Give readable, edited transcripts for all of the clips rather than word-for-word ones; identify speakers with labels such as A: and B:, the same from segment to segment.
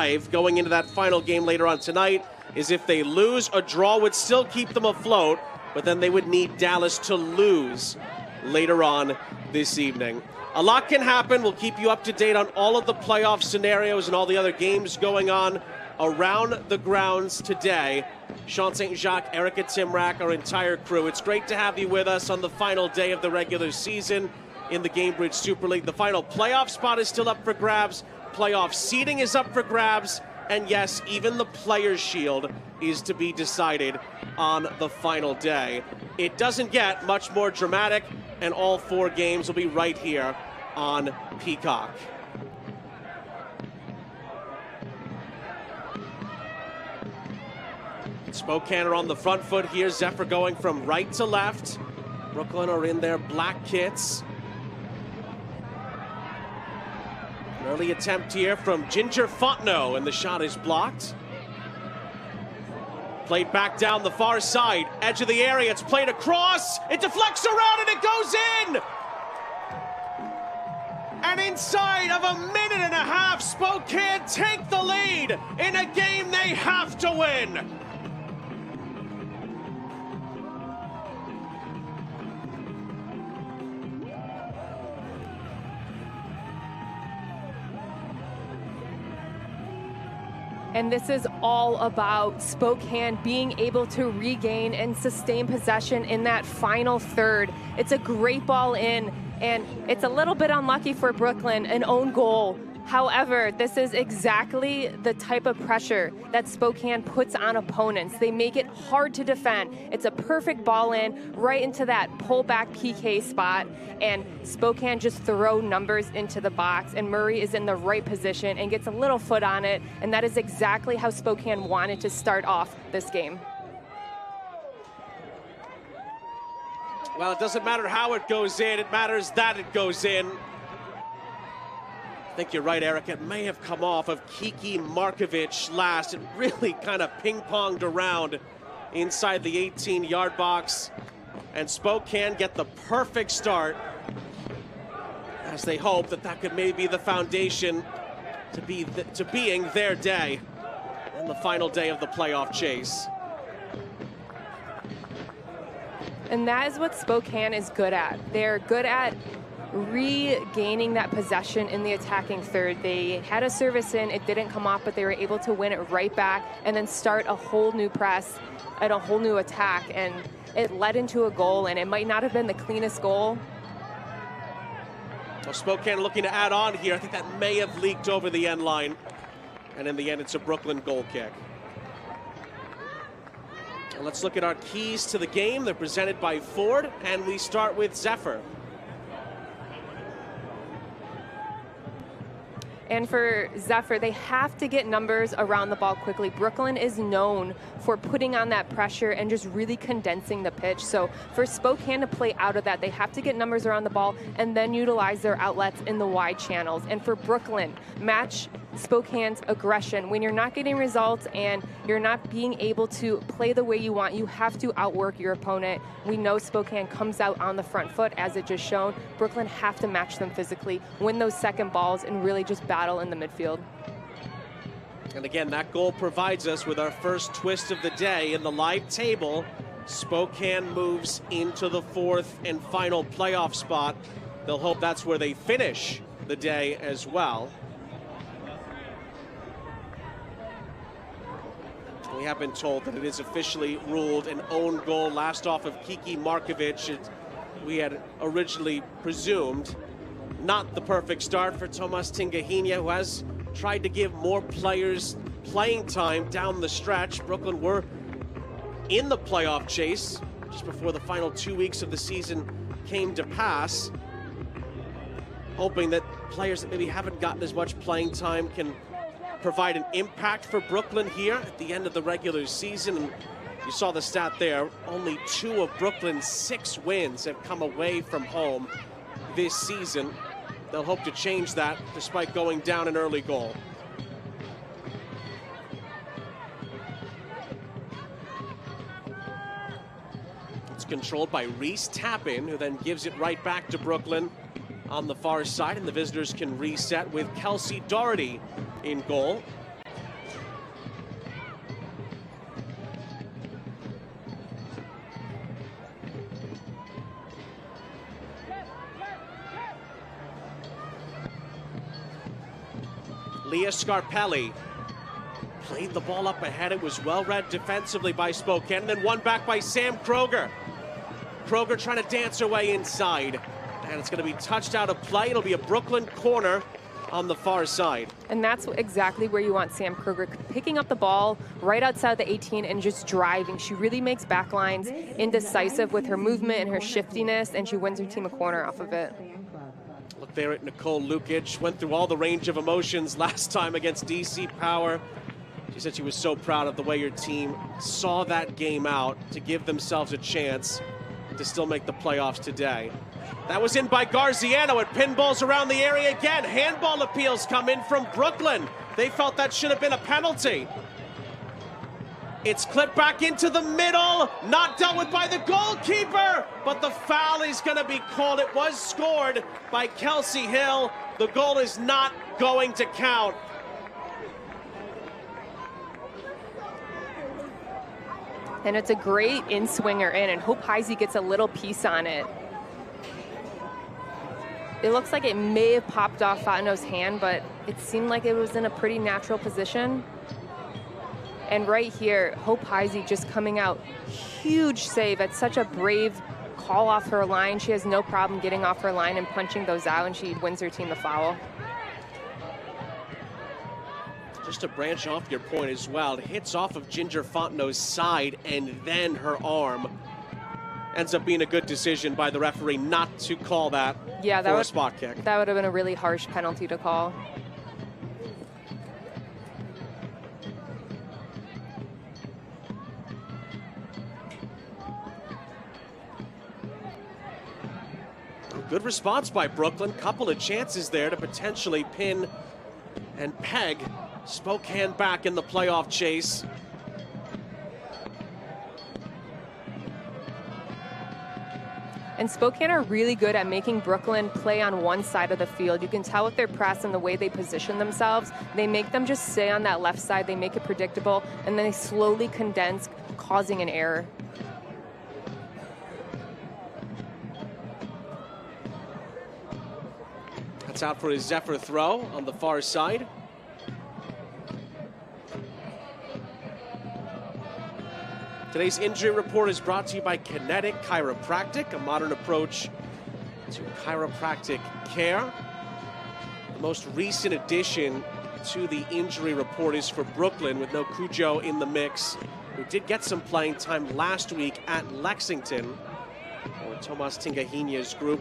A: survive going into that final game later on tonight is if they lose, a draw would still keep them afloat, but then they would need Dallas to lose later on this evening. A lot can happen. We'll keep you up to date on all of the playoff scenarios and all the other games going on around the grounds today. Sean St. Jacques, Erica Timrak, our entire crew. It's great to have you with us on the final day of the regular season in the Gamebridge Super League. The final playoff spot is still up for grabs. Playoff seeding is up for grabs. And yes, even the Players' Shield is to be decided on the final day. It doesn't get much more dramatic, and all 4 games will be right here on Peacock. Spokane are on the front foot here. Zephyr going from right to left. Brooklyn are in their black kits. An early attempt here from Ginger Fontenot, and the shot is blocked. Played back down the far side, edge of the area. It's played across. It deflects around and it goes in. And inside of a minute and a half, Spokane take the lead in a game they have to win.
B: And this is all about Spokane being able to regain and sustain possession in that final third. It's a great ball in, and it's a little bit unlucky for Brooklyn, an own goal. However, this is exactly the type of pressure that Spokane puts on opponents. They make it hard to defend. It's a perfect ball in, right into that pullback PK spot, and Spokane just throw numbers into the box, and Murray is in the right position and gets a little foot on it, and that is exactly how Spokane wanted to start off this game.
A: Well, it doesn't matter how it goes in, it matters that it goes in. I think you're right, Eric. It may have come off of Kiki Markovic last. It really kind of ping-ponged around inside the 18-yard box. And Spokane get the perfect start as they hope that that could maybe be the foundation to being their day and the final day of the playoff chase.
B: And that is what Spokane is good at. They're good at regaining that possession in the attacking third. They had a service in, it didn't come off, but they were able to win it right back and then start a whole new press and a whole new attack, and it led into a goal, and it might not have been the cleanest goal.
A: Well, Spokane looking to add on here. I think that may have leaked over the end line, and in the end it's a Brooklyn goal kick. And let's look at our keys to the game. They're presented by Ford, and we start with Zephyr.
B: And for Zephyr, they have to get numbers around the ball quickly. Brooklyn is known for putting on that pressure and just really condensing the pitch. So for Spokane to play out of that, they have to get numbers around the ball and then utilize their outlets in the wide channels. And for Brooklyn, match Spokane's aggression. When you're not getting results and you're not being able to play the way you want, you have to outwork your opponent. We know Spokane comes out on the front foot, as it just shown. Brooklyn have to match them physically, win those second balls, and really just battle in the midfield.
A: And again, that goal provides us with our first twist of the day in the live table. Spokane moves into the 4th and final playoff spot. They'll hope that's where they finish the day as well. We have been told that it is officially ruled an own goal, last off of Kiki Markovic. We had originally presumed not the perfect start for Tomas Tingahinha, who has tried to give more players playing time down the stretch. Brooklyn were in the playoff chase just before the final 2 weeks of the season came to pass, hoping that players that maybe haven't gotten as much playing time can provide an impact for Brooklyn here at the end of the regular season. And you saw the stat there, only 2 of Brooklyn's 6 wins have come away from home this season. They'll hope to change that despite going down an early goal. It's controlled by Reese Tappan, who then gives it right back to Brooklyn on the far side, and the visitors can reset with Kelsey Doherty in goal. Leah Scarpelli played the ball up ahead. It was well read defensively by Spokane, and then won back by Sam Kroger. Kroger trying to dance her way inside, and it's going to be touched out of play. It'll be a Brooklyn corner on the far side.
B: And that's exactly where you want Sam Kroger, picking up the ball right outside the 18 and just driving. She really makes backlines indecisive with her movement and her shiftiness, and she wins her team a corner off of it.
A: Look there at Nicole Lukic. Went through all the range of emotions last time against DC Power. She said she was so proud of the way your team saw that game out to give themselves a chance to still make the playoffs today. That was in by Garziano. It pinballs around the area again. Handball appeals come in from Brooklyn. They felt that should have been a penalty. It's clipped back into the middle. Not dealt with by the goalkeeper, but the foul is going to be called. It was scored by Kelsey Hill. The goal is not going to count.
B: And it's a great in-swinger in, and Hope Heisey gets a little piece on it. It looks like it may have popped off Fontenot's hand, but it seemed like it was in a pretty natural position. And right here, Hope Heisey just coming out, huge save. It's such a brave call off her line. She has no problem getting off her line and punching those out, and she wins her team the foul.
A: Just to branch off your point as well, it hits off of Ginger Fontenot's side and then her arm. Ends up being a good decision by the referee not to call that for a spot kick.
B: That would have been a really harsh penalty to call.
A: Good response by Brooklyn. Couple of chances there to potentially pin and peg Spokane back in the playoff chase.
B: And Spokane are really good at making Brooklyn play on one side of the field. You can tell with their press and the way they position themselves. They make them just stay on that left side. They make it predictable, and then they slowly condense, causing an error.
A: That's out for a Zephyr throw on the far side. Today's injury report is brought to you by Kinetic Chiropractic, a modern approach to chiropractic care. The most recent addition to the injury report is for Brooklyn, with no Cujo in the mix, who did get some playing time last week at Lexington, or Tomas Tingahinia's group.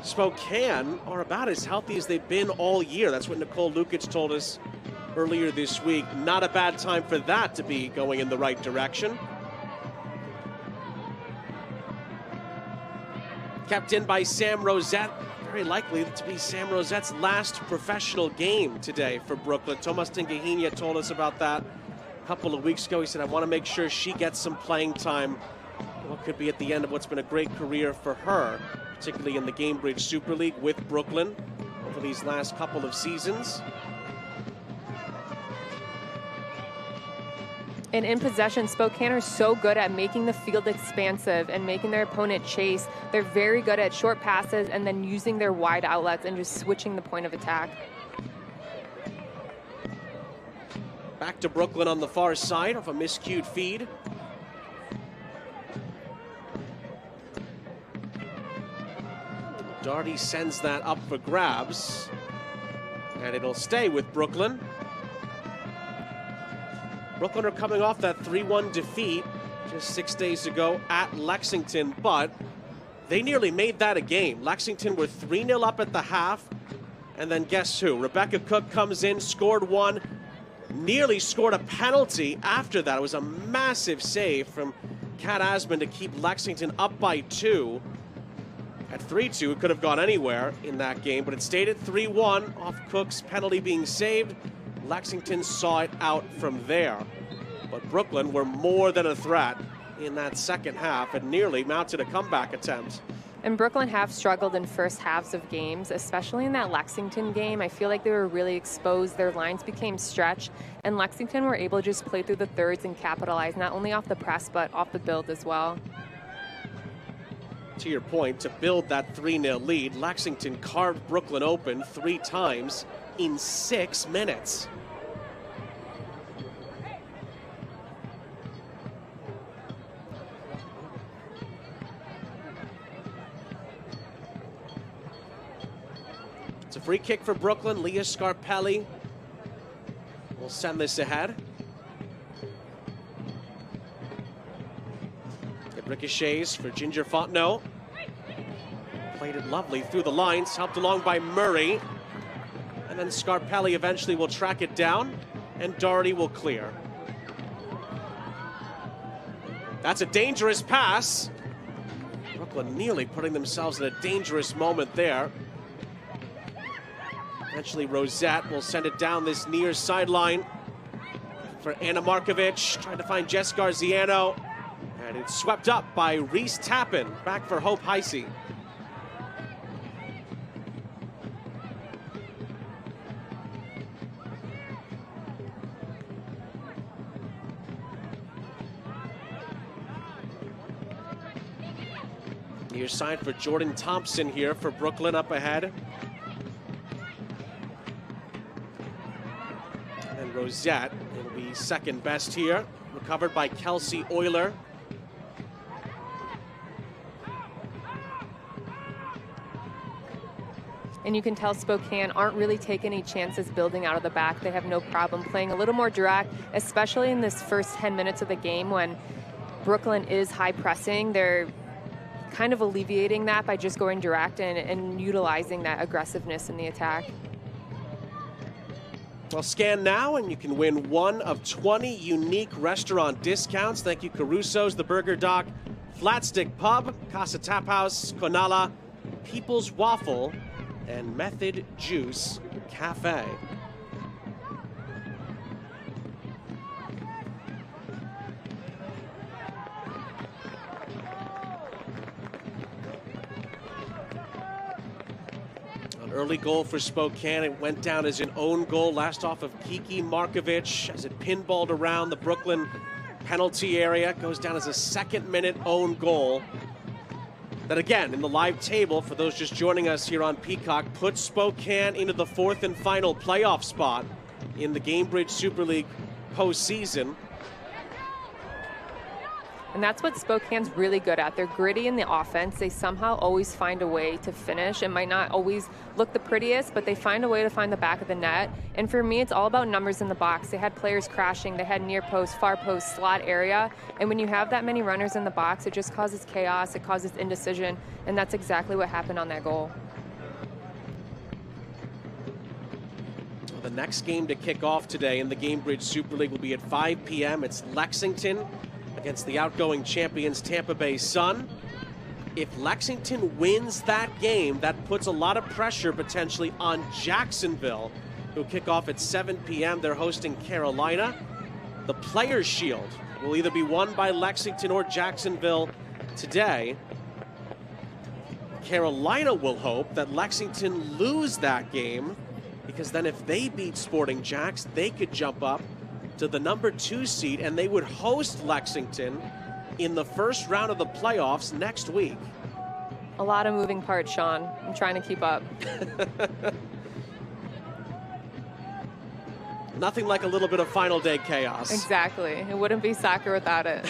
A: Spokane are about as healthy as they've been all year. That's what Nicole Lukic told us earlier this week. Not a bad time for that to be going in the right direction. Kept in by Sam Rosette. Very likely to be Sam Rosette's last professional game today for Brooklyn. Tomas Tingahinia told us about that a couple of weeks ago. He said, I want to make sure she gets some playing time. What could be at the end of what's been a great career for her, particularly in the Gamebridge Super League with Brooklyn over these last couple of seasons.
B: And in possession, Spokane are so good at making the field expansive and making their opponent chase. They're very good at short passes and then using their wide outlets and just switching the point of attack.
A: Back to Brooklyn on the far side of a miscued feed. Darty sends that up for grabs, and it'll stay with Brooklyn. Brooklyn are coming off that 3-1 defeat just 6 days ago at Lexington, but they nearly made that a game. Lexington were 3-0 up at the half, and then guess who? Rebecca Cook comes in, scored one, nearly scored a penalty after that. It was a massive save from Kat Asman to keep Lexington up by 2. At 3-2, it could have gone anywhere in that game, but it stayed at 3-1 off Cook's penalty being saved. Lexington saw it out from there. But Brooklyn were more than a threat in that second half and nearly mounted a comeback attempt.
B: And Brooklyn have struggled in first halves of games, especially in that Lexington game. I feel like they were really exposed. Their lines became stretched, and Lexington were able to just play through the thirds and capitalize, not only off the press, but off the build as well.
A: To your point, to build that 3-0 lead, Lexington carved Brooklyn open 3 times in 6 minutes. It's a free kick for Brooklyn. Leah Scarpelli will send this ahead. It ricochets for Ginger Fontenot. Played it lovely through the lines, helped along by Murray. And then Scarpelli eventually will track it down, and Doherty will clear. That's a dangerous pass. Brooklyn nearly putting themselves in a dangerous moment there. Eventually Rosette will send it down this near sideline for Anna Markovic, trying to find Jess Garziano. And it's swept up by Reese Tappan, back for Hope Heisey. Near side for Jordan Thompson here for Brooklyn up ahead. And Rosette will be second best here. Recovered by Kelsey Euler.
B: And you can tell Spokane aren't really taking any chances building out of the back. They have no problem playing a little more direct, especially in this first 10 minutes of the game when Brooklyn is high pressing. They're kind of alleviating that by just going direct and utilizing that aggressiveness in the attack.
A: Well, scan now and you can win one of 20 unique restaurant discounts. Thank you, Caruso's, The Burger Dock, Flatstick Pub, Casa Tap House, Konala, People's Waffle, and Method Juice Cafe. An early goal for Spokane. It went down as an own goal, last off of Kiki Markovic as it pinballed around the Brooklyn penalty area. Goes down as a second-minute own goal. That again, in the live table, for those just joining us here on Peacock, puts Spokane into the fourth and final playoff spot in the Gamebridge Super League postseason.
B: And that's what Spokane's really good at. They're gritty in the offense. They somehow always find a way to finish. It might not always look the prettiest, but they find a way to find the back of the net. And for me, it's all about numbers in the box. They had players crashing. They had near post, far post, slot area. And when you have that many runners in the box, it just causes chaos. It causes indecision. And that's exactly what happened on that goal.
A: The next game to kick off today in the Gamebridge Super League will be at 5 p.m. It's Lexington against the outgoing champions Tampa Bay Sun. If Lexington wins that game, that puts a lot of pressure potentially on Jacksonville, who kick off at 7 p.m. They're hosting Carolina. The Players' Shield will either be won by Lexington or Jacksonville today. Carolina will hope that Lexington lose that game, because then if they beat Sporting Jacks, they could jump up to the number 2 seed, and they would host Lexington in the first round of the playoffs next week.
B: A lot of moving parts, Sean. I'm trying to keep up.
A: Nothing like a little bit of final day chaos.
B: Exactly. It wouldn't be soccer without it.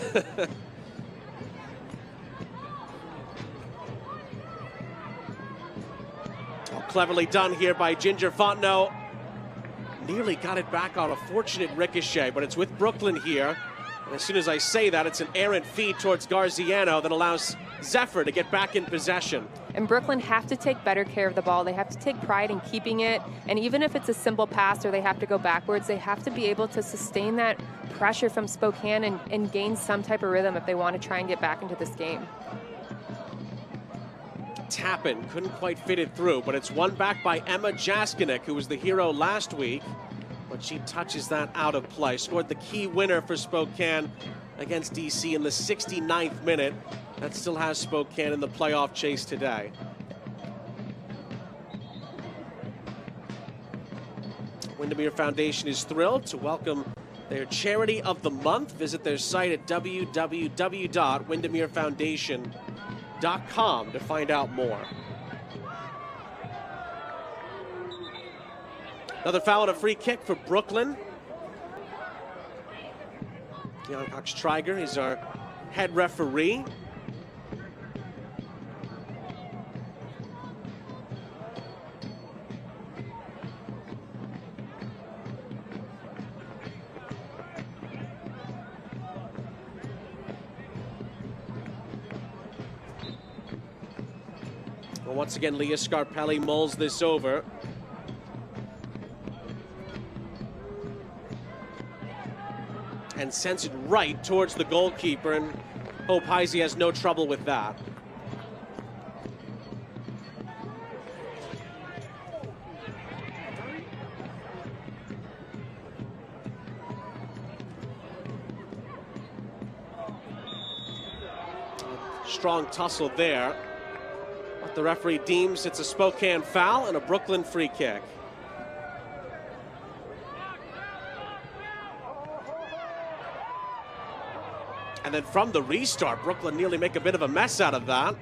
A: Oh, cleverly done here by Ginger Fontenot. Nearly got it back on a fortunate ricochet, but it's with Brooklyn here. And as soon as I say that, it's an errant feed towards Garziano that allows Zephyr to get back in possession.
B: And Brooklyn have to take better care of the ball. They have to take pride in keeping it. And even if it's a simple pass or they have to go backwards, they have to be able to sustain that pressure from Spokane and gain some type of rhythm if they want to try and get back into this game.
A: Tappan couldn't quite fit it through, but it's won back by Emma Jaskinek, who was the hero last week. But she touches that out of play. Scored the key winner for Spokane against DC in the 69th minute. That still has Spokane in the playoff chase today. Windermere Foundation is thrilled to welcome their Charity of the Month. Visit their site at www.windermerefoundation.com to find out more. Another foul and a free kick for Brooklyn. Jan Hochsteiger is our head referee. Well, once again, Leah Scarpelli mulls this over. And sends it right towards the goalkeeper, and Hope Heisey has no trouble with that. Strong tussle there. But the referee deems it's a Spokane foul and a Brooklyn free kick. And then from the restart, Brooklyn nearly make a bit of a mess out of that.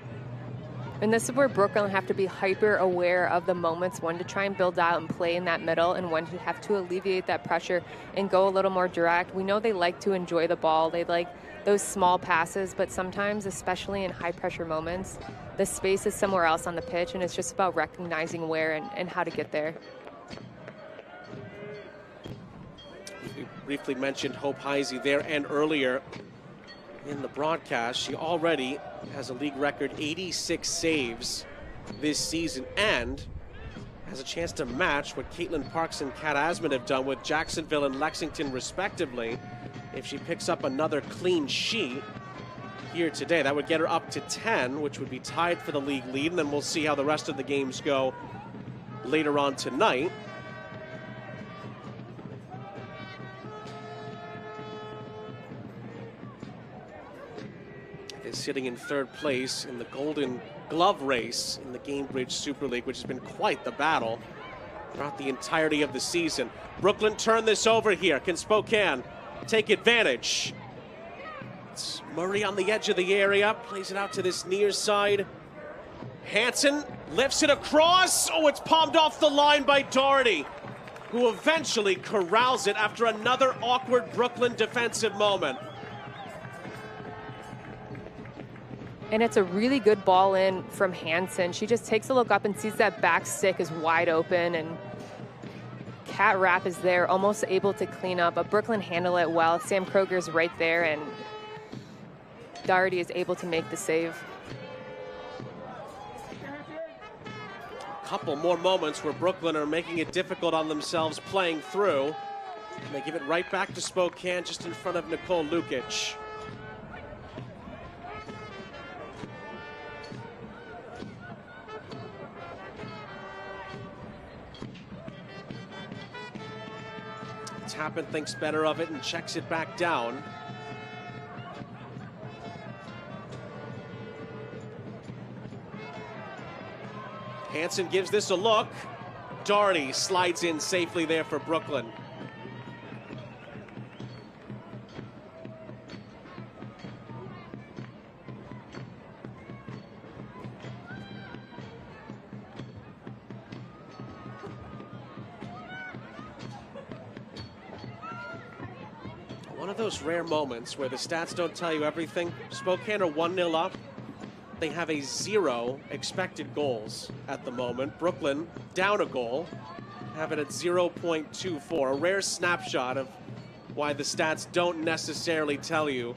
B: And this is where Brooklyn have to be hyper aware of the moments, when to try and build out and play in that middle, and when to have to alleviate that pressure and go a little more direct. We know they like to enjoy the ball. They like those small passes, but sometimes, especially in high pressure moments, the space is somewhere else on the pitch, and it's just about recognizing where and how to get there.
A: We briefly mentioned Hope Heisey there and earlier in the broadcast. She already has a league record 86 saves this season and has a chance to match what Caitlin Parks and Kat Asman have done with Jacksonville and Lexington respectively. If she picks up another clean sheet here today, that would get her up to 10, which would be tied for the league lead, and then we'll see how the rest of the games go later on tonight. Is sitting in third place in the Golden Glove race in the Gainbridge Super League, which has been quite the battle throughout the entirety of the season. Brooklyn turn this over here. Can Spokane take advantage? It's Murray on the edge of the area, plays it out to this near side. Hansen lifts it across. Oh, it's palmed off the line by Doherty, who eventually corrals it after another awkward Brooklyn defensive moment.
B: And it's a really good ball in from Hansen. She just takes a look up and sees that back stick is wide open, and Kat Rapp is there, almost able to clean up, but Brooklyn handle it well. Sam Kroger's right there, and Doherty is able to make the save.
A: A couple more moments where Brooklyn are making it difficult on themselves playing through. And they give it right back to Spokane just in front of Nicole Lukic. Tappan thinks better of it and checks it back down. Hansen gives this a look. Doherty slides in safely there for Brooklyn. One of those rare moments where the stats don't tell you everything. Spokane are 1-0 up. They have a 0 expected goals at the moment. Brooklyn down a goal, have it at 0.24. A rare snapshot of why the stats don't necessarily tell you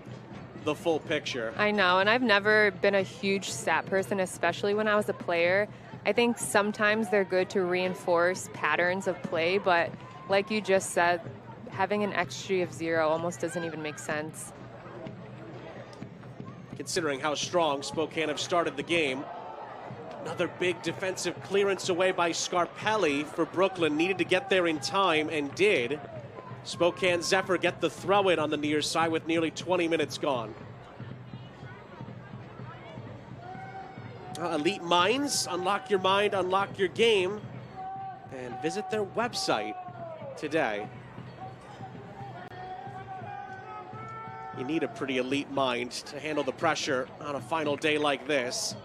A: the full picture.
B: I know, and I've never been a huge stat person, especially when I was a player. I think sometimes they're good to reinforce patterns of play, but like you just said, having an XG of 0 almost doesn't even make sense.
A: Considering how strong Spokane have started the game. Another big defensive clearance away by Scarpelli for Brooklyn. Needed to get there in time and did. Spokane Zephyr get the throw in on the near side with nearly 20 minutes gone. Elite Minds, unlock your mind, unlock your game, and visit their website today. You need a pretty elite mind to handle the pressure on a final day like this.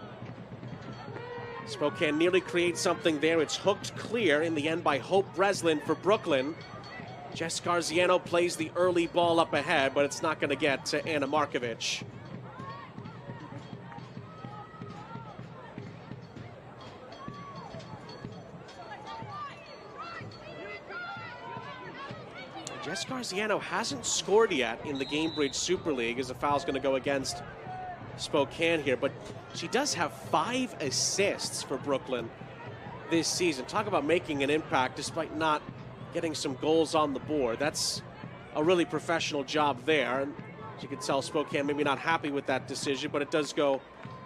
A: Spokane nearly creates something there. It's hooked clear in the end by Hope Breslin for Brooklyn. Jess Garziano plays the early ball up ahead, but it's not going to get to Anna Markovic. Jess Garziano hasn't scored yet in the Gamebridge Super League, as the foul's going to go against Spokane here, but she does have 5 assists for Brooklyn this season. Talk about making an impact despite not getting some goals on the board. That's a really professional job there. And as you can tell, Spokane maybe not happy with that decision, but it does go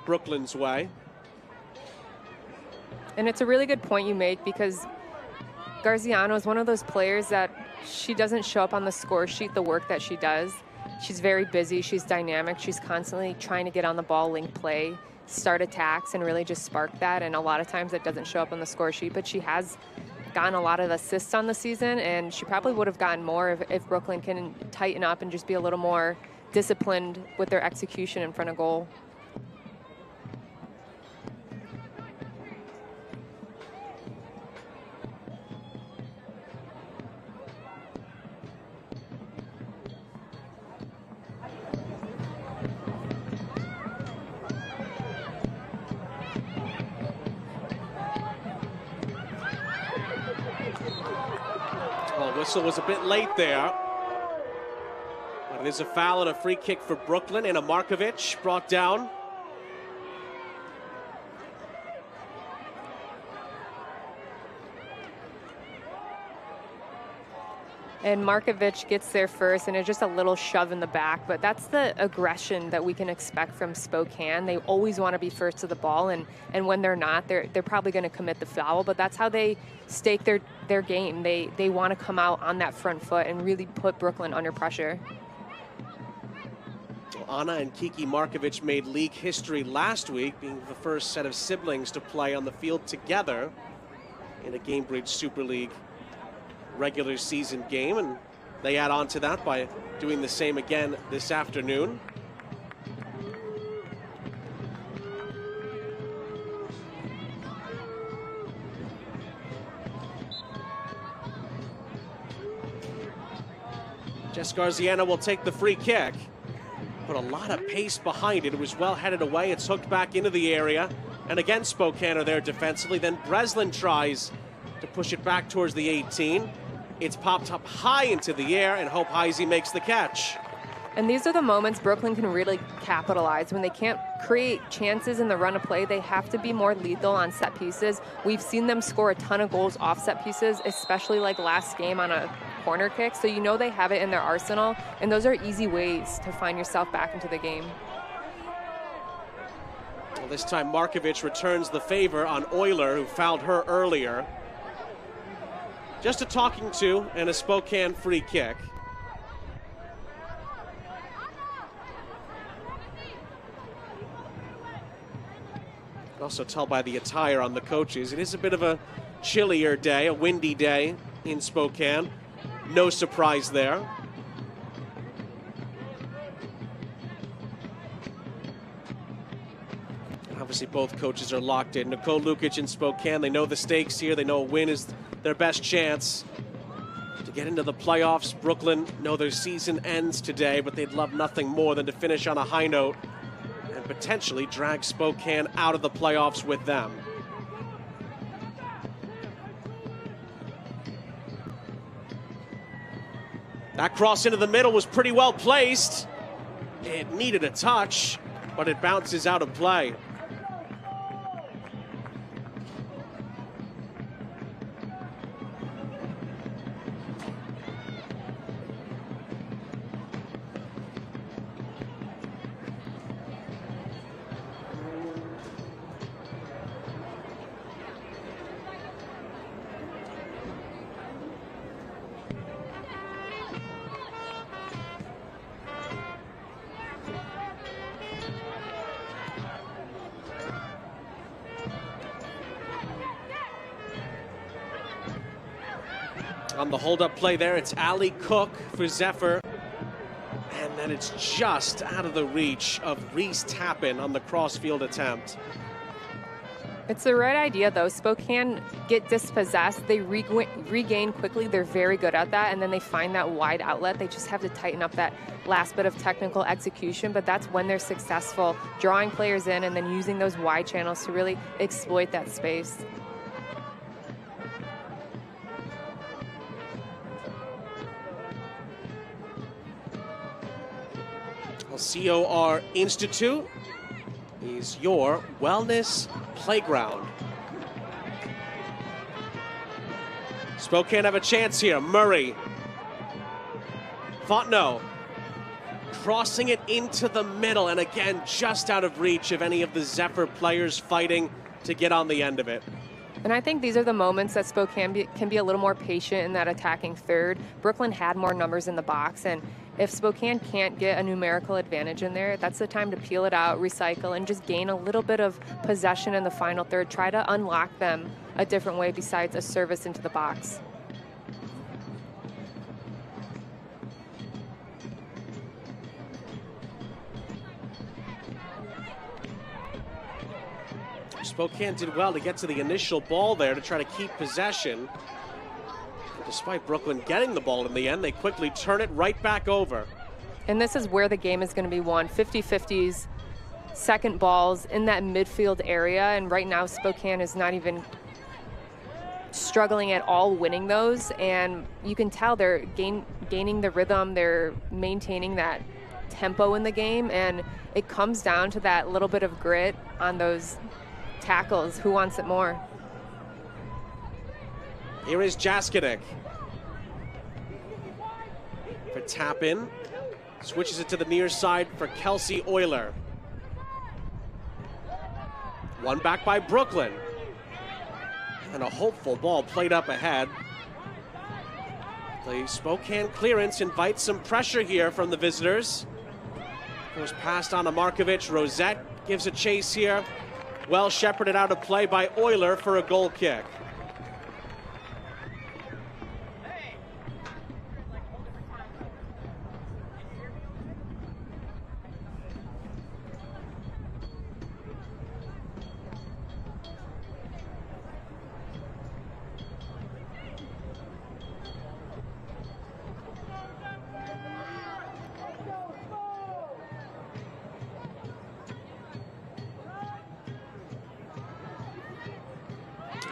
A: Brooklyn's way.
B: And it's a really good point you make, because Garziano is one of those players that she doesn't show up on the score sheet the work that she does. She's very busy, she's dynamic, she's constantly trying to get on the ball, link play, start attacks, and really just spark that. And a lot of times it doesn't show up on the score sheet, but she has gotten a lot of assists on the season, and she probably would have gotten more if Brooklyn can tighten up and just be a little more disciplined with their execution in front of goal.
A: Whistle was a bit late there, but it is a foul and a free kick for Brooklyn. Anna Markovic brought down.
B: And Markovic gets there first, and it's just a little shove in the back, but that's the aggression that we can expect from Spokane. They always want to be first to the ball, and when they're not, they're probably going to commit the foul, but that's how they stake their game. They want to come out on that front foot and really put Brooklyn under pressure.
A: Well, Anna and Kiki Markovic made league history last week, being the first set of siblings to play on the field together in a Gamebridge Super League regular season game, and they add on to that by doing the same again this afternoon. Jess Garziano will take the free kick. Put a lot of pace behind it. It was well headed away. It's hooked back into the area. And again, Spokane are there defensively. Then Breslin tries to push it back towards the 18. It's popped up high into the air, and Hope Heisey makes the catch.
B: And these are the moments Brooklyn can really capitalize. When they can't create chances in the run of play, they have to be more lethal on set pieces. We've seen them score a ton of goals off set pieces, especially like last game on a corner kick. So you know they have it in their arsenal, and those are easy ways to find yourself back into the game.
A: Well, this time Markovic returns the favor on Euler, who fouled her earlier. Just a talking to and a Spokane free kick. You can also tell by the attire on the coaches, it is a bit of a chillier day, a windy day in Spokane. No surprise there. Obviously, both coaches are locked in. Nicole Lukic in Spokane, they know the stakes here. They know a win is their best chance to get into the playoffs. Brooklyn know their season ends today, but they'd love nothing more than to finish on a high note and potentially drag Spokane out of the playoffs with them. That cross into the middle was pretty well placed. It needed a touch, but it bounces out of play. On the hold-up play there, it's Allie Cook for Zephyr. And then it's just out of the reach of Reese Tappan on the crossfield attempt.
B: It's the right idea, though. Spokane get dispossessed. They regain quickly. They're very good at that. And then they find that wide outlet. They just have to tighten up that last bit of technical execution. But that's when they're successful, drawing players in and then using those wide channels to really exploit that space.
A: COR Institute is your wellness playground. Spokane have a chance here. Murray. Fontenot crossing it into the middle, and again, just out of reach of any of the Zephyr players fighting to get on the end of it.
B: And I think these are the moments that Spokane can be a little more patient in that attacking third. Brooklyn had more numbers in the box, and if Spokane can't get a numerical advantage in there, that's the time to peel it out, recycle, and just gain a little bit of possession in the final third. Try to unlock them a different way besides a service into the box.
A: Spokane did well to get to the initial ball there to try to keep possession. Despite Brooklyn getting the ball in the end, they quickly turn it right back over.
B: And this is where the game is going to be won. 50-50s, second balls in that midfield area. And right now, Spokane is not even struggling at all winning those. And you can tell they're gaining the rhythm. They're maintaining that tempo in the game. And it comes down to that little bit of grit on those tackles. Who wants it more?
A: Here is Jaskinek. For tap in. Switches it to the near side for Kelsey Euler. One back by Brooklyn. And a hopeful ball played up ahead. The Spokane clearance invites some pressure here from the visitors. Goes past on to Markovic. Rosette gives a chase here. Well shepherded out of play by Euler for a goal kick.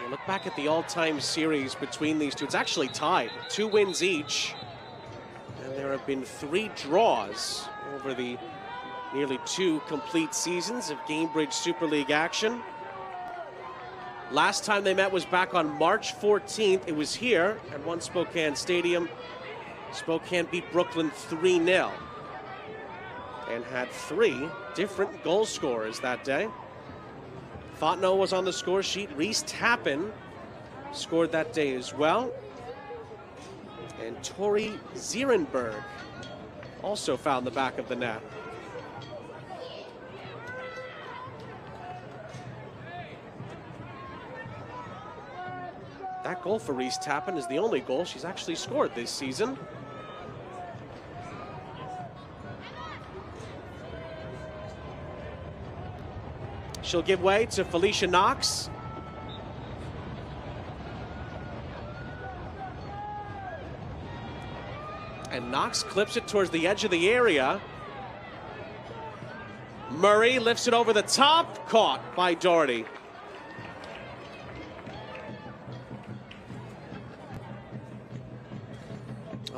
A: Look back at the all-time series between these two. It's actually tied, 2 wins each. And there have been 3 draws over the nearly 2 complete seasons of Gainbridge Super League action. Last time they met was back on March 14th. It was here at One Spokane Stadium. Spokane beat Brooklyn 3-0 and had 3 different goal scorers that day. Fontenot was on the score sheet. Reese Tappen scored that day as well. And Tori Zierenberg also found the back of the net. That goal for Reese Tappen is the only goal she's actually scored this season. She'll give way to Felicia Knox. And Knox clips it towards the edge of the area. Murray lifts it over the top, caught by Doherty.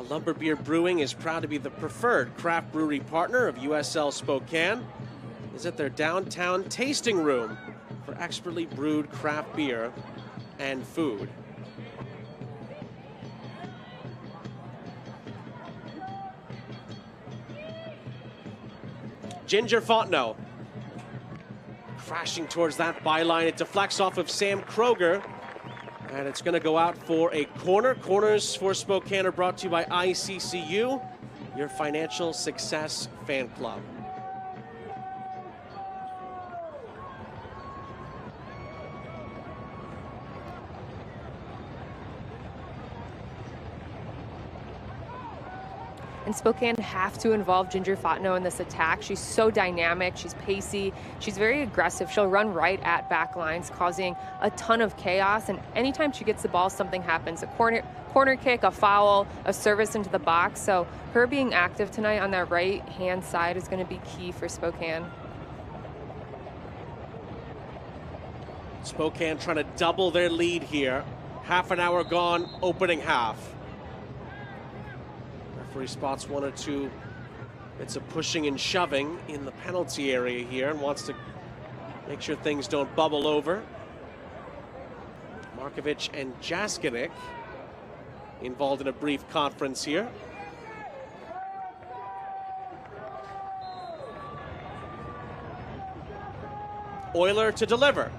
A: Lumber Beer Brewing is proud to be the preferred craft brewery partner of USL Spokane. Visit their downtown tasting room for expertly brewed craft beer and food. Ginger Fontenot crashing towards that byline. It deflects off of Sam Kroger, and it's going to go out for a corner. Corners for Spokane are brought to you by ICCU, your financial success fan club.
B: and Spokane have to involve Ginger Fontenot in this attack. She's so dynamic, she's pacey, she's very aggressive. She'll run right at back lines, causing a ton of chaos, and anytime she gets the ball, something happens. A corner kick, a foul, a service into the box. So her being active tonight on that right-hand side is going to be key for Spokane.
A: Spokane trying to double their lead here. Half an hour gone, opening half. Referee spots one or two bits of pushing and shoving in the penalty area here and wants to make sure things don't bubble over. Markovic and Jaskinek involved in a brief conference here. Euler to deliver.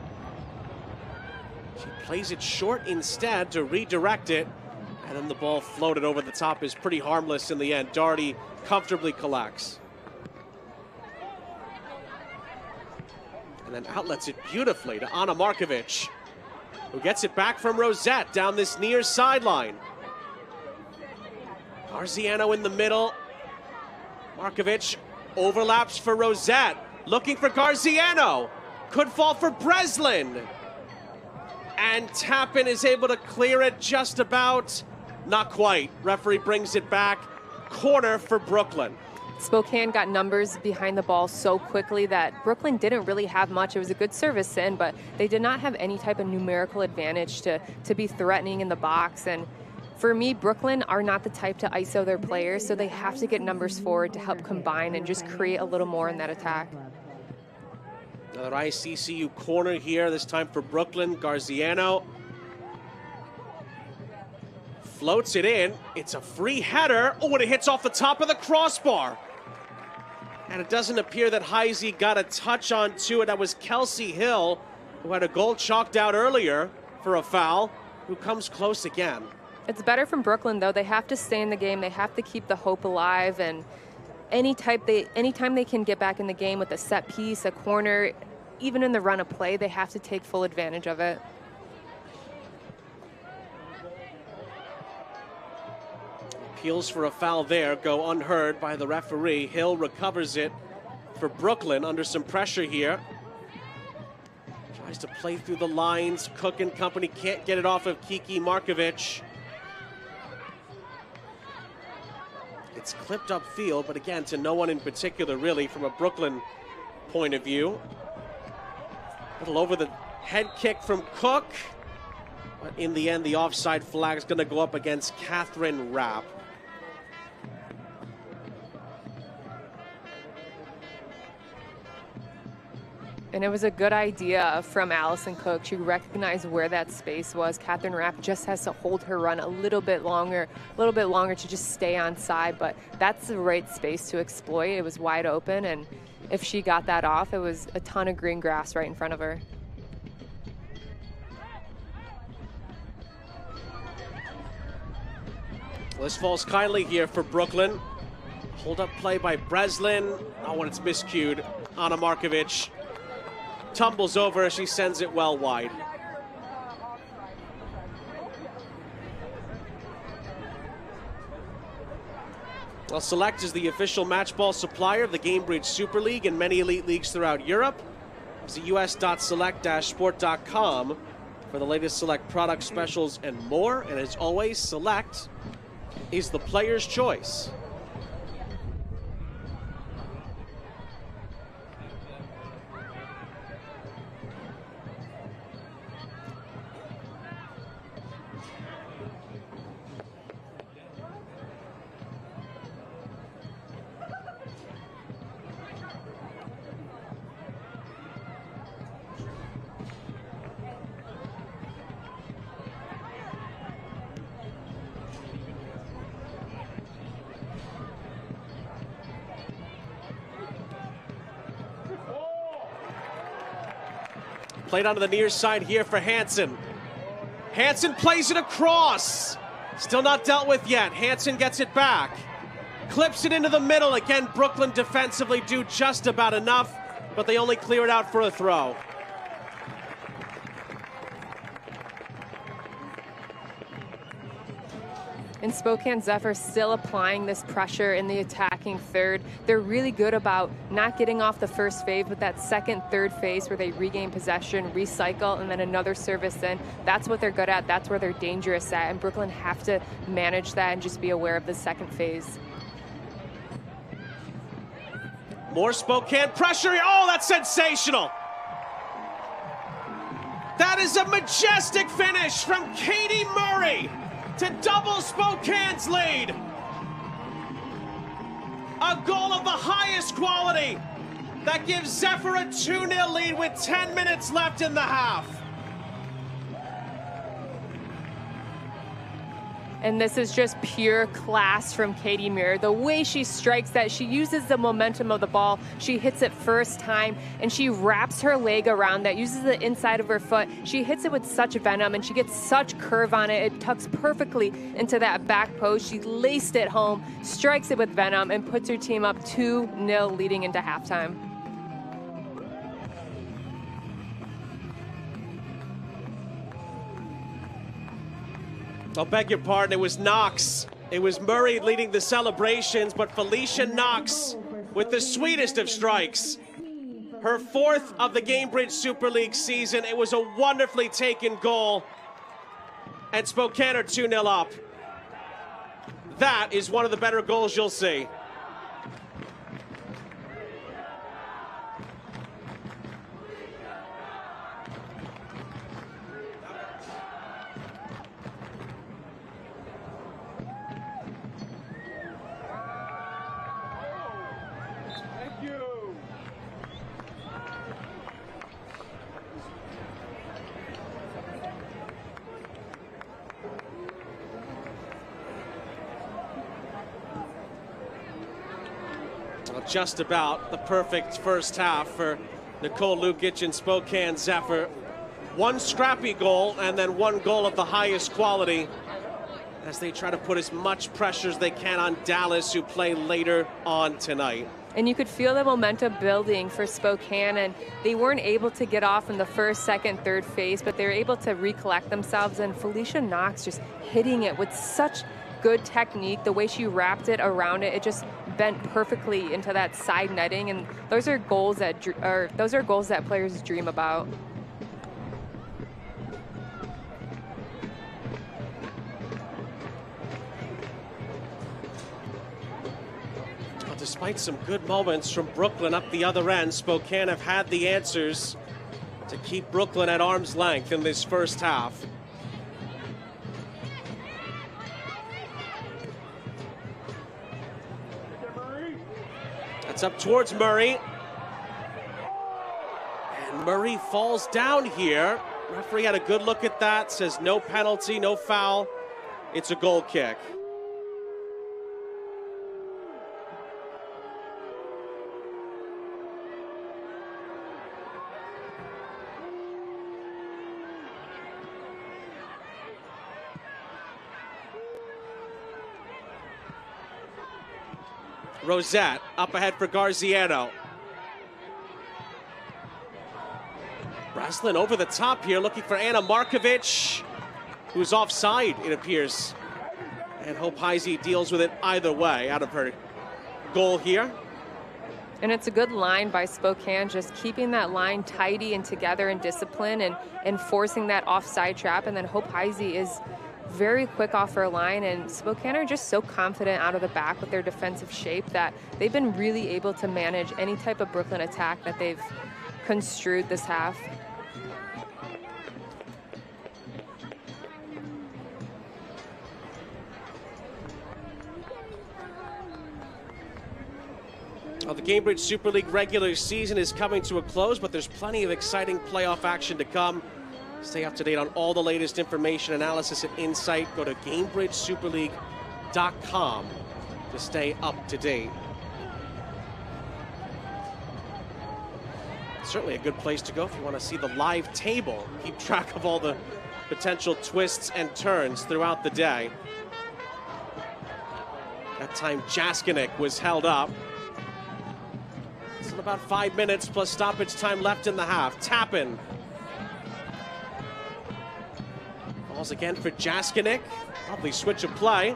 A: She plays it short instead to redirect it, and then the ball floated over the top is pretty harmless in the end. Doherty comfortably collects. And then outlets it beautifully to Anna Markovic, who gets it back from Rosette down this near sideline. Garziano in the middle. Markovic overlaps for Rosette, looking for Garziano. Could fall for Breslin. And Tappan is able to clear it just about. Not quite. Referee brings it back. Corner for Brooklyn.
B: Spokane got numbers behind the ball so quickly that Brooklyn didn't really have much. It was a good service in, but they did not have any type of numerical advantage to be threatening in the box. And for me, Brooklyn are not the type to ISO their players, so they have to get numbers forward to help combine and just create a little more in that attack.
A: Another ICCU corner here, this time for Brooklyn. Garziano floats it in. It's a free header. Oh, and it hits off the top of the crossbar. And it doesn't appear that Heisey got a touch on to it. That was Kelsey Hill, who had a goal chalked out earlier for a foul, who comes close again.
B: It's better from Brooklyn, though. They have to stay in the game. They have to keep the hope alive. And anytime they can get back in the game with a set piece, a corner, even in the run of play, they have to take full advantage of it.
A: Appeals for a foul there go unheard by the referee. Hill recovers it for Brooklyn under some pressure here. Tries to play through the lines. Cook and company can't get it off of Kiki Markovic. It's clipped upfield, but again, to no one in particular, really, from a Brooklyn point of view. A little over the head kick from Cook. But in the end, the offside flag is going to go up against Catherine Rapp.
B: And it was a good idea from Allison Cook. She recognized where that space was. Catherine Rapp just has to hold her run a little bit longer to just stay on side, but that's the right space to exploit. It was wide open, and if she got that off, it was a ton of green grass right in front of her.
A: This falls kindly here for Brooklyn. Hold up play by Breslin. Oh, and it's miscued. Anna Markovic tumbles over. She sends it well wide. Well, Select is the official match ball supplier of the Gamebridge Super League and many elite leagues throughout Europe. Visit us.select-sport.com for the latest Select product specials and more. And as always, Select is the player's choice. Played onto the near side here for Hansen. Hansen plays it across. Still not dealt with yet. Hansen gets it back. Clips it into the middle. Again, Brooklyn defensively do just about enough, but they only clear it out for a throw.
B: And Spokane Zephyr still applying this pressure in the attacking third. They're really good about not getting off the first phase, but that second, third phase where they regain possession, recycle, and then another service in. That's what they're good at. That's where they're dangerous at. And Brooklyn have to manage that and just be aware of the second phase.
A: More Spokane pressure. Oh, that's sensational. That is a majestic finish from Katie Murray to double Spokane's lead. A goal of the highest quality that gives Zephyr a 2-0 lead with 10 minutes left in the half.
B: And this is just pure class from Katie Murray. The way she strikes that, she uses the momentum of the ball. She hits it first time, and she wraps her leg around that, uses the inside of her foot. She hits it with such venom, and she gets such curve on it. It tucks perfectly into that back post. She laced it home, strikes it with venom, and puts her team up 2-0 leading into halftime.
A: I'll beg your pardon, it was Knox. It was Murray leading the celebrations, but Felicia Knox with the sweetest of strikes. Her 4th of the Gamebridge Super League season. It was a wonderfully taken goal. And Spokane are 2-0 up. That is one of the better goals you'll see. Just about the perfect first half for Nicole Lukic and Spokane Zephyr. One scrappy goal and then one goal of the highest quality as they try to put as much pressure as they can on Dallas, who play later on tonight.
B: And you could feel the momentum building for Spokane, and they weren't able to get off in the first, second, third phase, but they were able to recollect themselves, and Felicia Knox just hitting it with such good technique. The way she wrapped it around it, it just bent perfectly into that side netting, and those are goals that players dream about.
A: Well, despite some good moments from Brooklyn up the other end, Spokane have had the answers to keep Brooklyn at arm's length in this first half. It's up towards Murray. And Murray falls down here. Referee had a good look at that, says no penalty, no foul. It's a goal kick. Rosette up ahead for Garziano. Breslin over the top here, looking for Anna Markovic, who's offside, it appears. And Hope Heisey deals with it either way out of her goal here.
B: And it's a good line by Spokane, just keeping that line tidy and together and discipline and forcing that offside trap. And then Hope Heisey is very quick off her line, and Spokane are just so confident out of the back with their defensive shape that they've been really able to manage any type of Brooklyn attack that they've construed this half.
A: Well, the Gamebridge Super League regular season is coming to a close, but there's plenty of exciting playoff action to come. Stay up to date on all the latest information, analysis, and insight. Go to GamebridgeSuperLeague.com to stay up to date. Certainly a good place to go if you want to see the live table. Keep track of all the potential twists and turns throughout the day. That time Jaskinek was held up. Still about 5 minutes plus stoppage time left in the half. Tappan Balls again for Jaskinik. Lovely switch of play.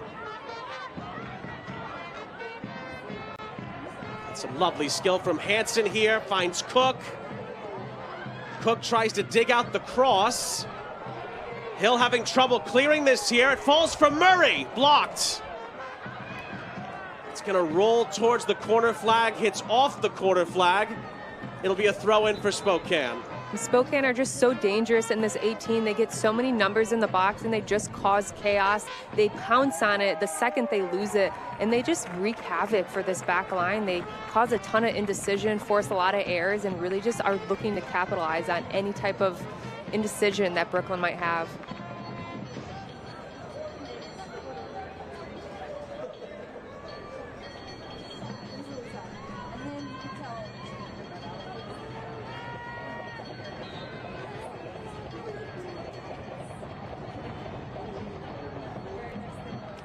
A: Some lovely skill from Hansen here. Finds Cook. Cook tries to dig out the cross. Hill having trouble clearing this here. It falls from Murray. Blocked. It's going to roll towards the corner flag. Hits off the corner flag. It'll be a throw in for Spokane.
B: Spokane are just so dangerous in this 18. They get so many numbers in the box and they just cause chaos. They pounce on it the second they lose it, and they just wreak havoc for this back line. They cause a ton of indecision, force a lot of errors, and really just are looking to capitalize on any type of indecision that Brooklyn might have.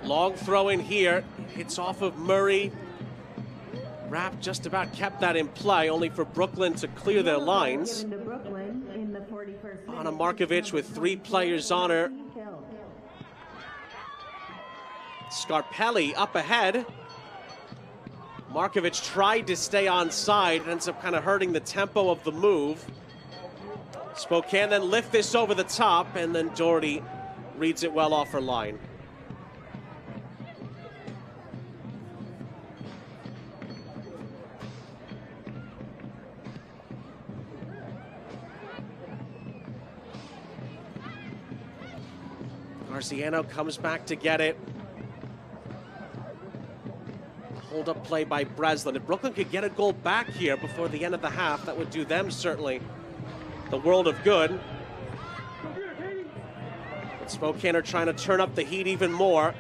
A: Long throw in here, hits off of Murray. Rapp just about kept that in play, only for Brooklyn to clear their lines. Anna Markovic with 3 players on her. Scarpelli up ahead. Markovic tried to stay onside, ends up kind of hurting the tempo of the move. Spokane then lift this over the top, and then Doherty reads it well off her line. Garciano comes back to get it. Hold up play by Breslin. If Brooklyn could get a goal back here before the end of the half, that would do them certainly the world of good. But Spokane are trying to turn up the heat even more.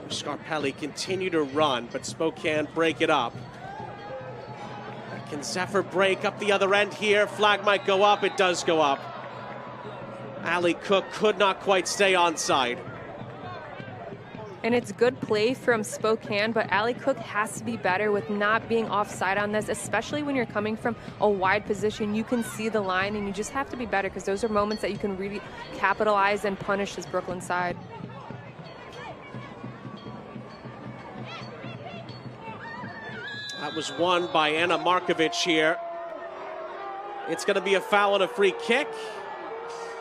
A: Scarpelli continue to run, but Spokane break it up. Can Zephyr break up the other end here? Flag might go up. It does go up. Allie Cook could not quite stay onside.
B: And it's good play from Spokane, but Allie Cook has to be better with not being offside on this, especially when you're coming from a wide position. You can see the line, and you just have to be better because those are moments that you can really capitalize and punish this Brooklyn side.
A: That was won by Anna Markovic here. It's going to be a foul and a free kick.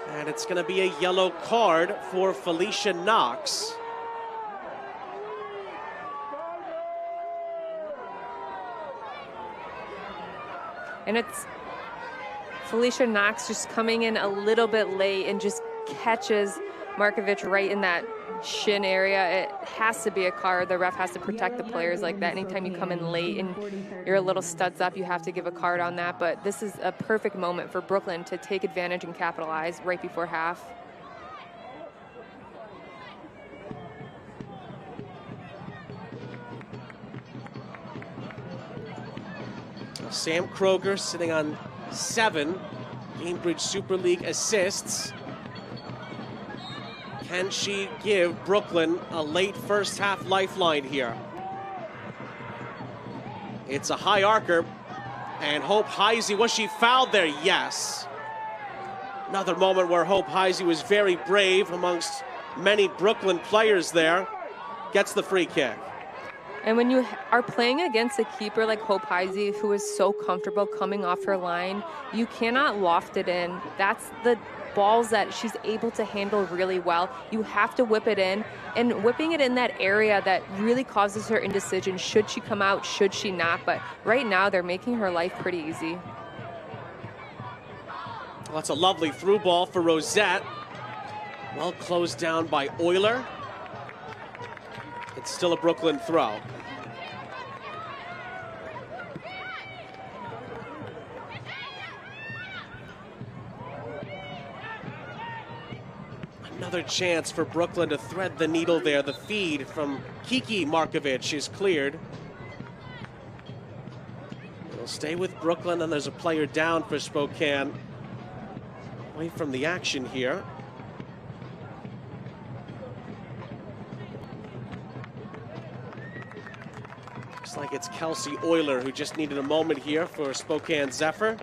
A: And it's going to be a yellow card for Felicia Knox.
B: And it's Felicia Knox just coming in a little bit late and just catches Markovic right in that shin area. It has to be a card. The ref has to protect the players like that. Anytime you come in late and you're a little studs up, you have to give a card on that. But this is a perfect moment for Brooklyn to take advantage and capitalize right before half.
A: Sam Kroger sitting on 7 Cambridge Super League assists. Can she give Brooklyn a late first half lifeline here? It's a high arcer, and Hope Heisey, was she fouled there? Yes. Another moment where Hope Heisey was very brave amongst many Brooklyn players there. Gets the free kick.
B: And when you are playing against a keeper like Hope Heisey, who is so comfortable coming off her line, you cannot loft it in. That's the balls that she's able to handle really well. You have to whip it in, and whipping it in that area that really causes her indecision. Should she come out? Should she not? But right now, they're making her life pretty easy.
A: Well, that's a lovely through ball for Rosette. Well closed down by Euler. It's still a Brooklyn throw. Another chance for Brooklyn to thread the needle there. The feed from Kiki Markovic is cleared. It'll stay with Brooklyn, and there's a player down for Spokane. Away from the action here. like it's Kelsey Euler who just needed a moment here for Spokane Zephyr.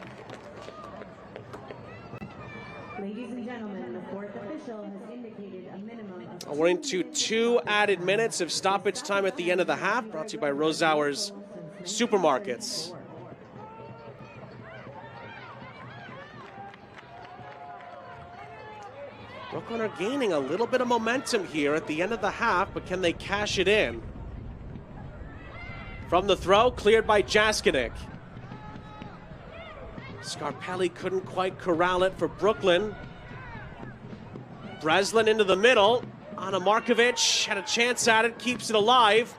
C: Ladies and gentlemen, the fourth official has indicated a minimum of...
A: We're into 2 added minutes of stoppage time at the end of the half, brought to you by Rosauer's Supermarkets. Brooklyn are gaining a little bit of momentum here at the end of the half, but can they cash it in? From the throw, cleared by Jaskinek. Scarpelli couldn't quite corral it for Brooklyn. Breslin into the middle. Anna Markovic had a chance at it, keeps it alive.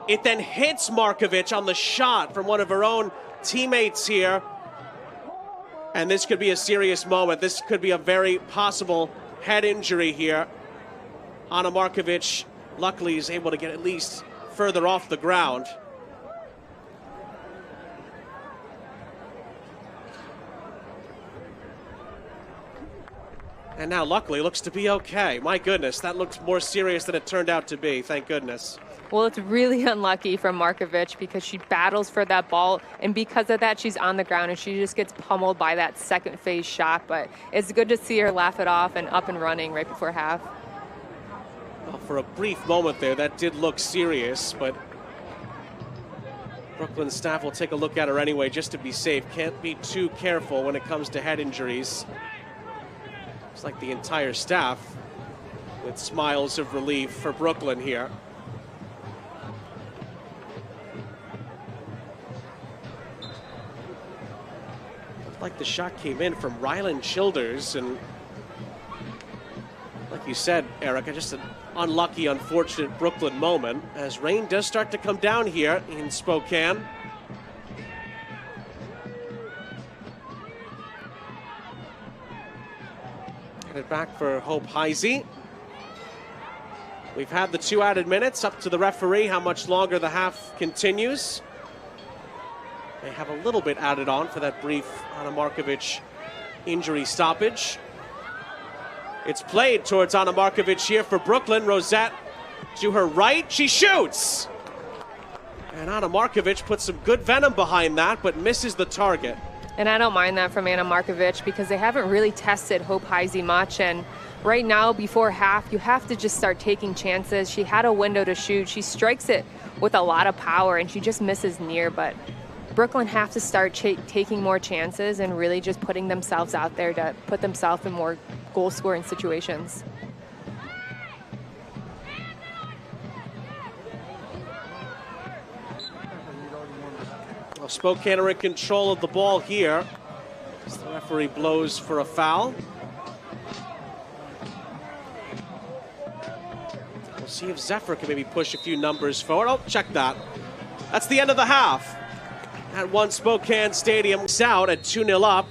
A: It then hits Markovic on the shot from one of her own teammates here. And this could be a serious moment. This could be a very possible head injury here. Anna Markovic luckily is able to get at least further off the ground. And now luckily looks to be okay. My goodness, that looked more serious than it turned out to be, thank goodness.
B: Well, it's really unlucky for Markovic because she battles for that ball, and because of that, she's on the ground and she just gets pummeled by that second phase shot. But it's good to see her laugh it off and up and running right before half.
A: Well, for a brief moment there, that did look serious, but Brooklyn staff will take a look at her anyway just to be safe. Can't be too careful when it comes to head injuries. It's like the entire staff with smiles of relief for Brooklyn here. Looked like the shot came in from Ryland Childers, and like you said, Erica, just an unlucky, unfortunate Brooklyn moment as rain does start to come down here in Spokane. Headed back for Hope Heisey. We've had the 2 added minutes. Up to the referee how much longer the half continues. They have a little bit added on for that brief Anna Markovic injury stoppage. It's played towards Anna Markovic here for Brooklyn. Rosette to her right. She shoots! And Anna Markovic puts some good venom behind that, but misses the target.
B: And I don't mind that from Anna Markovic because they haven't really tested Hope Heisey much. And right now, before half, you have to just start taking chances. She had a window to shoot. She strikes it with a lot of power, and she just misses near. But Brooklyn have to start taking more chances and really just putting themselves out there to put themselves in more goal-scoring situations.
A: Well, Spokane are in control of the ball here as the referee blows for a foul. We'll see if Zephyr can maybe push a few numbers forward. Oh, check that. That's the end of the half. At One Spokane Stadium, out at 2-0 up,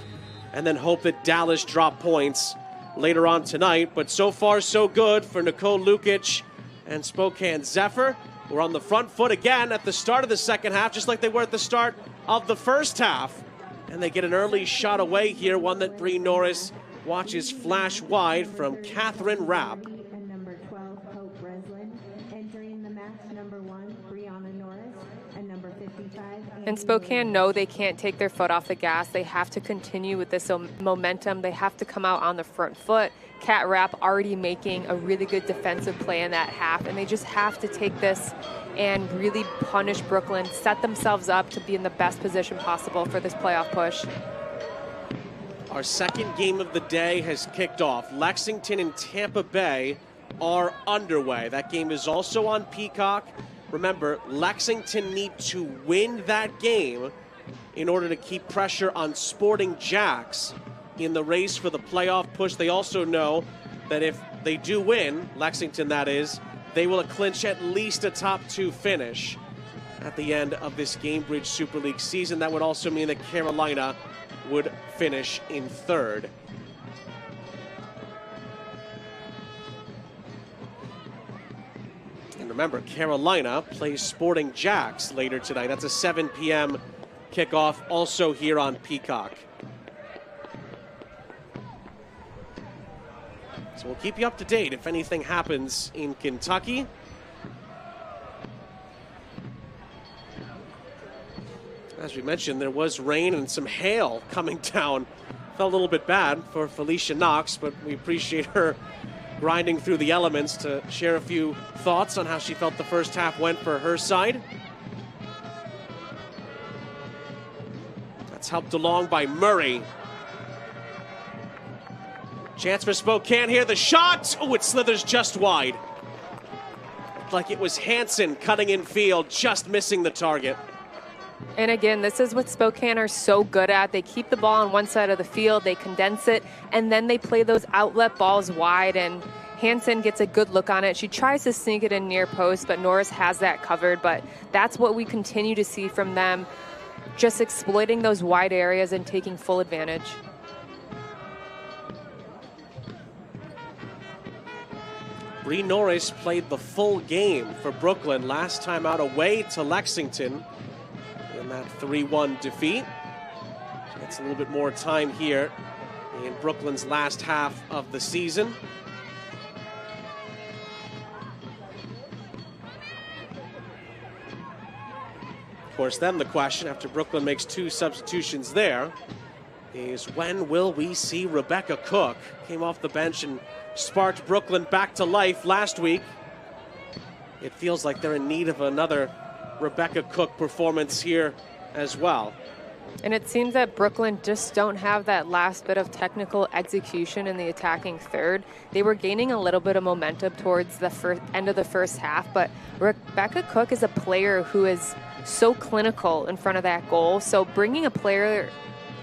A: and then hope that Dallas drop points later on tonight. But so far, so good for Nicole Lukic and Spokane Zephyr. We're on the front foot again at the start of the second half, just like they were at the start of the first half. And they get an early shot away here, one that Bree Norris watches flash wide from Catherine Rapp.
C: And number 12, Hope Breslin. Entering the match, number 1, Brianna Norris. And number 55,
B: And Spokane know they can't take their foot off the gas. They have to continue with this momentum. They have to come out on the front foot. Cat Rapp already making a really good defensive play in that half, and they just have to take this and really punish Brooklyn, set themselves up to be in the best position possible for this playoff push.
A: Our second game of the day has kicked off. Lexington and Tampa Bay are underway. That game is also on Peacock. Remember, Lexington need to win that game in order to keep pressure on Sporting Jacks in the race for the playoff push. They also know that if they do win, Lexington that is, they will clinch at least a top 2 finish at the end of this Gamebridge Super League season. That would also mean that Carolina would finish in 3rd. And remember, Carolina plays Sporting Jacks later tonight. That's a 7 p.m. kickoff, also here on Peacock. So we'll keep you up to date if anything happens in Kentucky. As we mentioned, there was rain and some hail coming down. Felt a little bit bad for Felicia Knox, but we appreciate her grinding through the elements to share a few thoughts on how she felt the first half went for her side. That's helped along by Murray. Chance for Spokane here. The shot. Oh, it slithers just wide. Looked like it was Hansen cutting in field, just missing the target.
B: And again, this is what Spokane are so good at. They keep the ball on one side of the field, they condense it, and then they play those outlet balls wide, and Hansen gets a good look on it. She tries to sneak it in near post, but Norris has that covered. But that's what we continue to see from them, just exploiting those wide areas and taking full advantage.
A: Bree Norris played the full game for Brooklyn last time out away to Lexington in that 3-1 defeat. She gets a little bit more time here in Brooklyn's last half of the season. Of course, then the question, after Brooklyn makes 2 substitutions there, is when will we see Rebecca Cook? Came off the bench and sparked Brooklyn back to life last week. It feels like they're in need of another Rebecca Cook performance here as well.
B: And it seems that Brooklyn just don't have that last bit of technical execution in the attacking third. They were gaining a little bit of momentum towards the end of the first half, but Rebecca Cook is a player who is so clinical in front of that goal. So bringing a player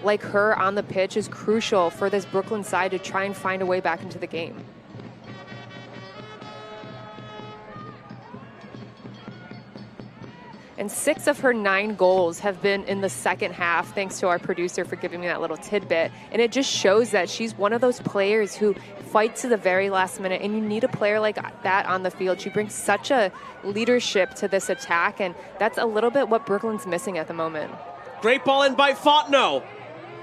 B: like her on the pitch is crucial for this Brooklyn side to try and find a way back into the game. And 6 of her 9 goals have been in the second half, thanks to our producer for giving me that little tidbit. And it just shows that she's one of those players who fights to the very last minute, and you need a player like that on the field. She brings such a leadership to this attack, and that's a little bit what Brooklyn's missing at the moment.
A: Great ball in by Fontenot.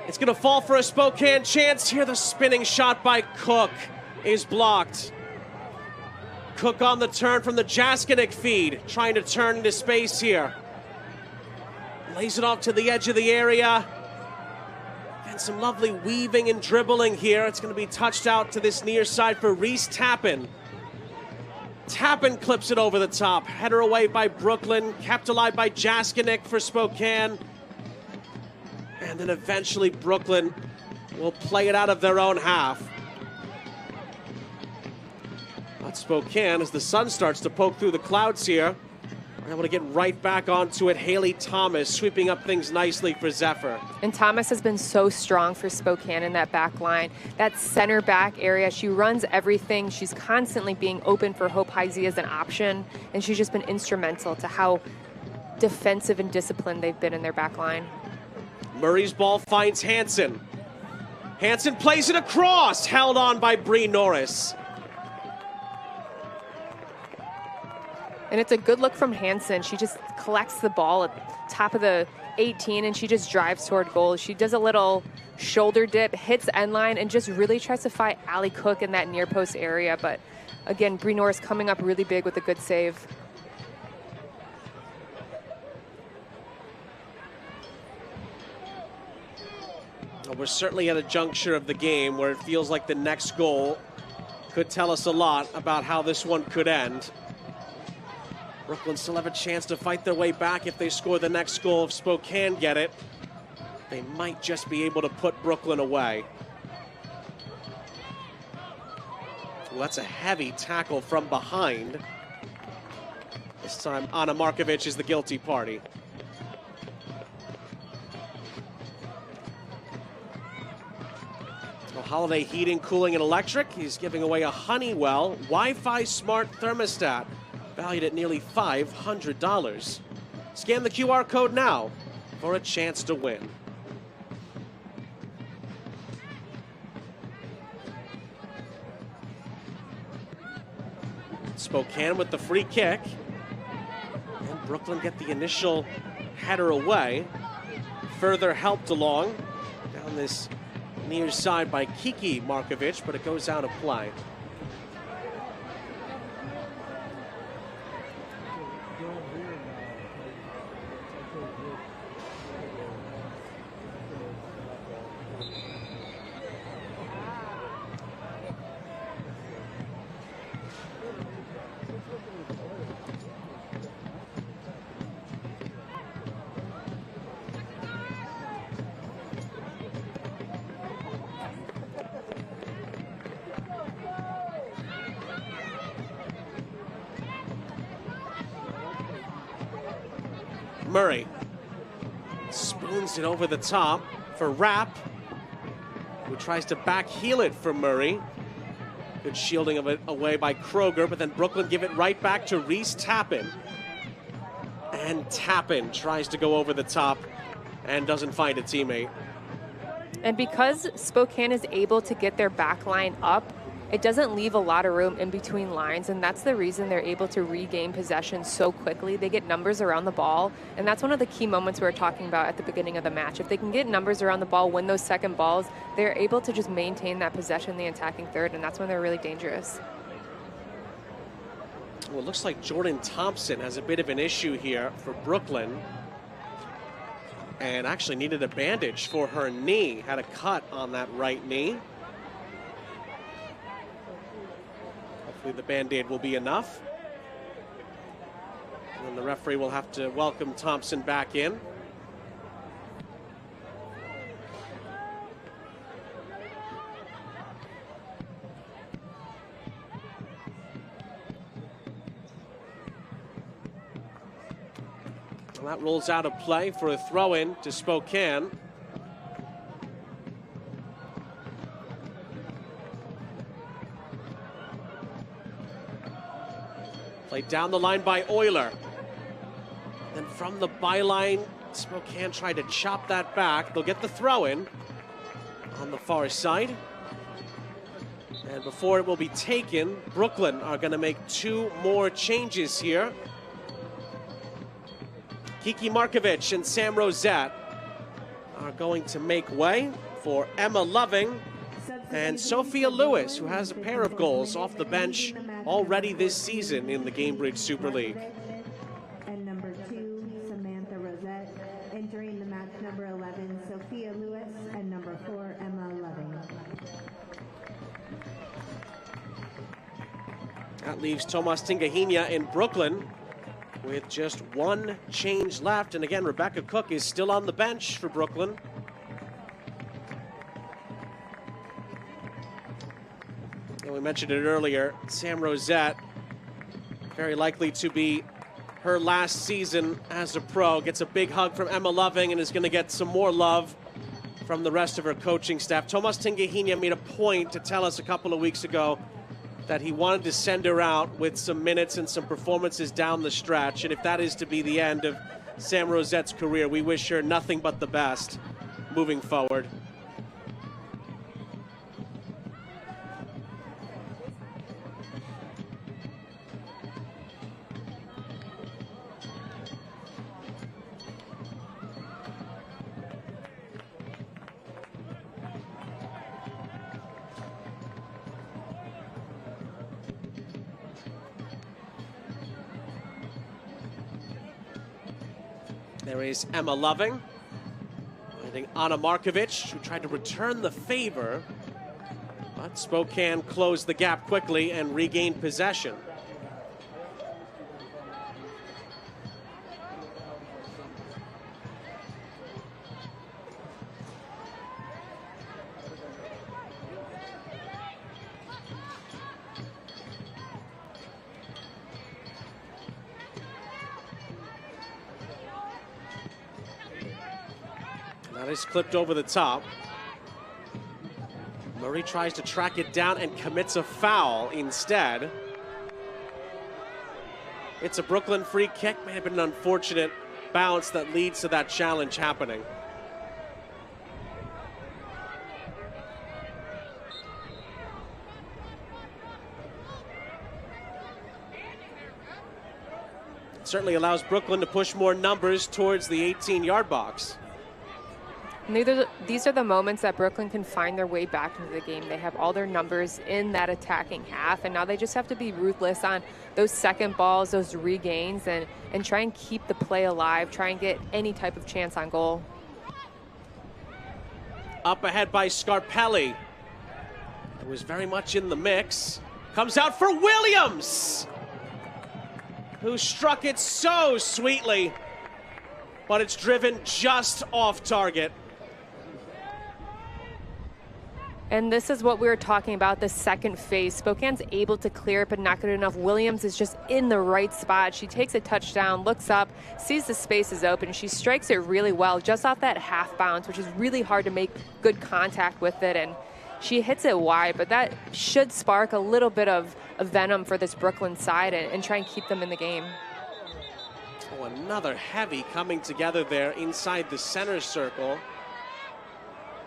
A: It's going to fall for a Spokane chance. Here the spinning shot by Cook is blocked. Cook on the turn from the Jaskinik feed, trying to turn into space here. Lays it off to the edge of the area. And some lovely weaving and dribbling here. It's going to be touched out to this near side for Reese Tappan. Tappan clips it over the top. Header away by Brooklyn, kept alive by Jaskinik for Spokane. And then eventually Brooklyn will play it out of their own half. But Spokane, as the sun starts to poke through the clouds here, are able to get right back onto it. Haley Thomas sweeping up things nicely for Zephyr.
B: And Thomas has been so strong for Spokane in that back line. That center back area, she runs everything. She's constantly being open for Hope Heisey as an option, and she's just been instrumental to how defensive and disciplined they've been in their back line.
A: Murray's ball finds Hansen. Hansen plays it across, held on by Bree Norris.
B: And it's a good look from Hansen. She just collects the ball at top of the 18 and she just drives toward goal. She does a little shoulder dip, hits end line, and just really tries to fight Allie Cook in that near post area. But again, Bree Norris coming up really big with a good save.
A: Well, we're certainly at a juncture of the game where it feels like the next goal could tell us a lot about how this one could end. Brooklyn still have a chance to fight their way back if they score the next goal. If Spokane get it, they might just be able to put Brooklyn away. Well, that's a heavy tackle from behind. This time, Anna Markovic is the guilty party. Well, Holiday Heating, Cooling, and Electric. He's giving away a Honeywell Wi-Fi smart thermostat, valued at nearly $500. Scan the QR code now for a chance to win. Spokane with the free kick. And Brooklyn get the initial header away. Further helped along down this near side by Kiki Markovic, but it goes out of play. Murray spoons it over the top for Rapp, who tries to back heel it for Murray. Good shielding of it away by Kroger, but then Brooklyn give it right back to Reese Tappen. And Tappen tries to go over the top and doesn't find a teammate.
B: And because Spokane is able to get their back line up, it doesn't leave a lot of room in between lines, and that's the reason they're able to regain possession so quickly. They get numbers around the ball, and that's one of the key moments we were talking about at the beginning of the match. If they can get numbers around the ball, win those second balls, they're able to just maintain that possession in the attacking third, and that's when they're really dangerous.
A: Well, it looks like Jordan Thompson has a bit of an issue here for Brooklyn, and actually needed a bandage for her knee, had a cut on that right knee. Hopefully the Band-Aid will be enough. And then the referee will have to welcome Thompson back in. And that rolls out of play for a throw-in to Spokane. Played down the line by Euler. Then from the byline, Spokane tried to chop that back. They'll get the throw-in on the far side. And before it will be taken, Brooklyn are going to make 2 more changes here. Kiki Markovic and Sam Rosette are going to make way for Emma Loving and Sophia Lewis, who has a pair of goals off the bench already this season in the Gamebridge Super League.
C: And number 2, Samantha Rosette. Entering the match, number 11, Sophia Lewis, and number 4, Emma Loving.
A: That leaves Tomas Tingahina in Brooklyn with just 1 change left. And again, Rebecca Cook is still on the bench for Brooklyn. And we mentioned it earlier, Sam Rosette, very likely to be her last season as a pro. Gets a big hug from Emma Loving and is going to get some more love from the rest of her coaching staff. Tomas Tingahina made a point to tell us a couple of weeks ago that he wanted to send her out with some minutes and some performances down the stretch. And if that is to be the end of Sam Rosette's career, we wish her nothing but the best moving forward. There is Emma Loving. I think Anna Markovic, who tried to return the favor, but Spokane closed the gap quickly and regained possession. That is clipped over the top. Murray tries to track it down and commits a foul instead. It's a Brooklyn free kick. May have been an unfortunate bounce that leads to that challenge happening. It certainly allows Brooklyn to push more numbers towards the 18-yard box.
B: And these are the moments that Brooklyn can find their way back into the game. They have all their numbers in that attacking half, and now they just have to be ruthless on those second balls, those regains, and try and keep the play alive, try and get any type of chance on goal.
A: Up ahead by Scarpelli. It was very much in the mix. Comes out for Williams, who struck it so sweetly, but it's driven just off target.
B: And this is what we were talking about, the second phase. Spokane's able to clear it, but not good enough. Williams is just in the right spot. She takes a touchdown, looks up, sees the space is open. She strikes it really well, just off that half bounce, which is really hard to make good contact with it. And she hits it wide, but that should spark a little bit of venom for this Brooklyn side and try and keep them in the game.
A: Oh, another heavy coming together there inside the center circle.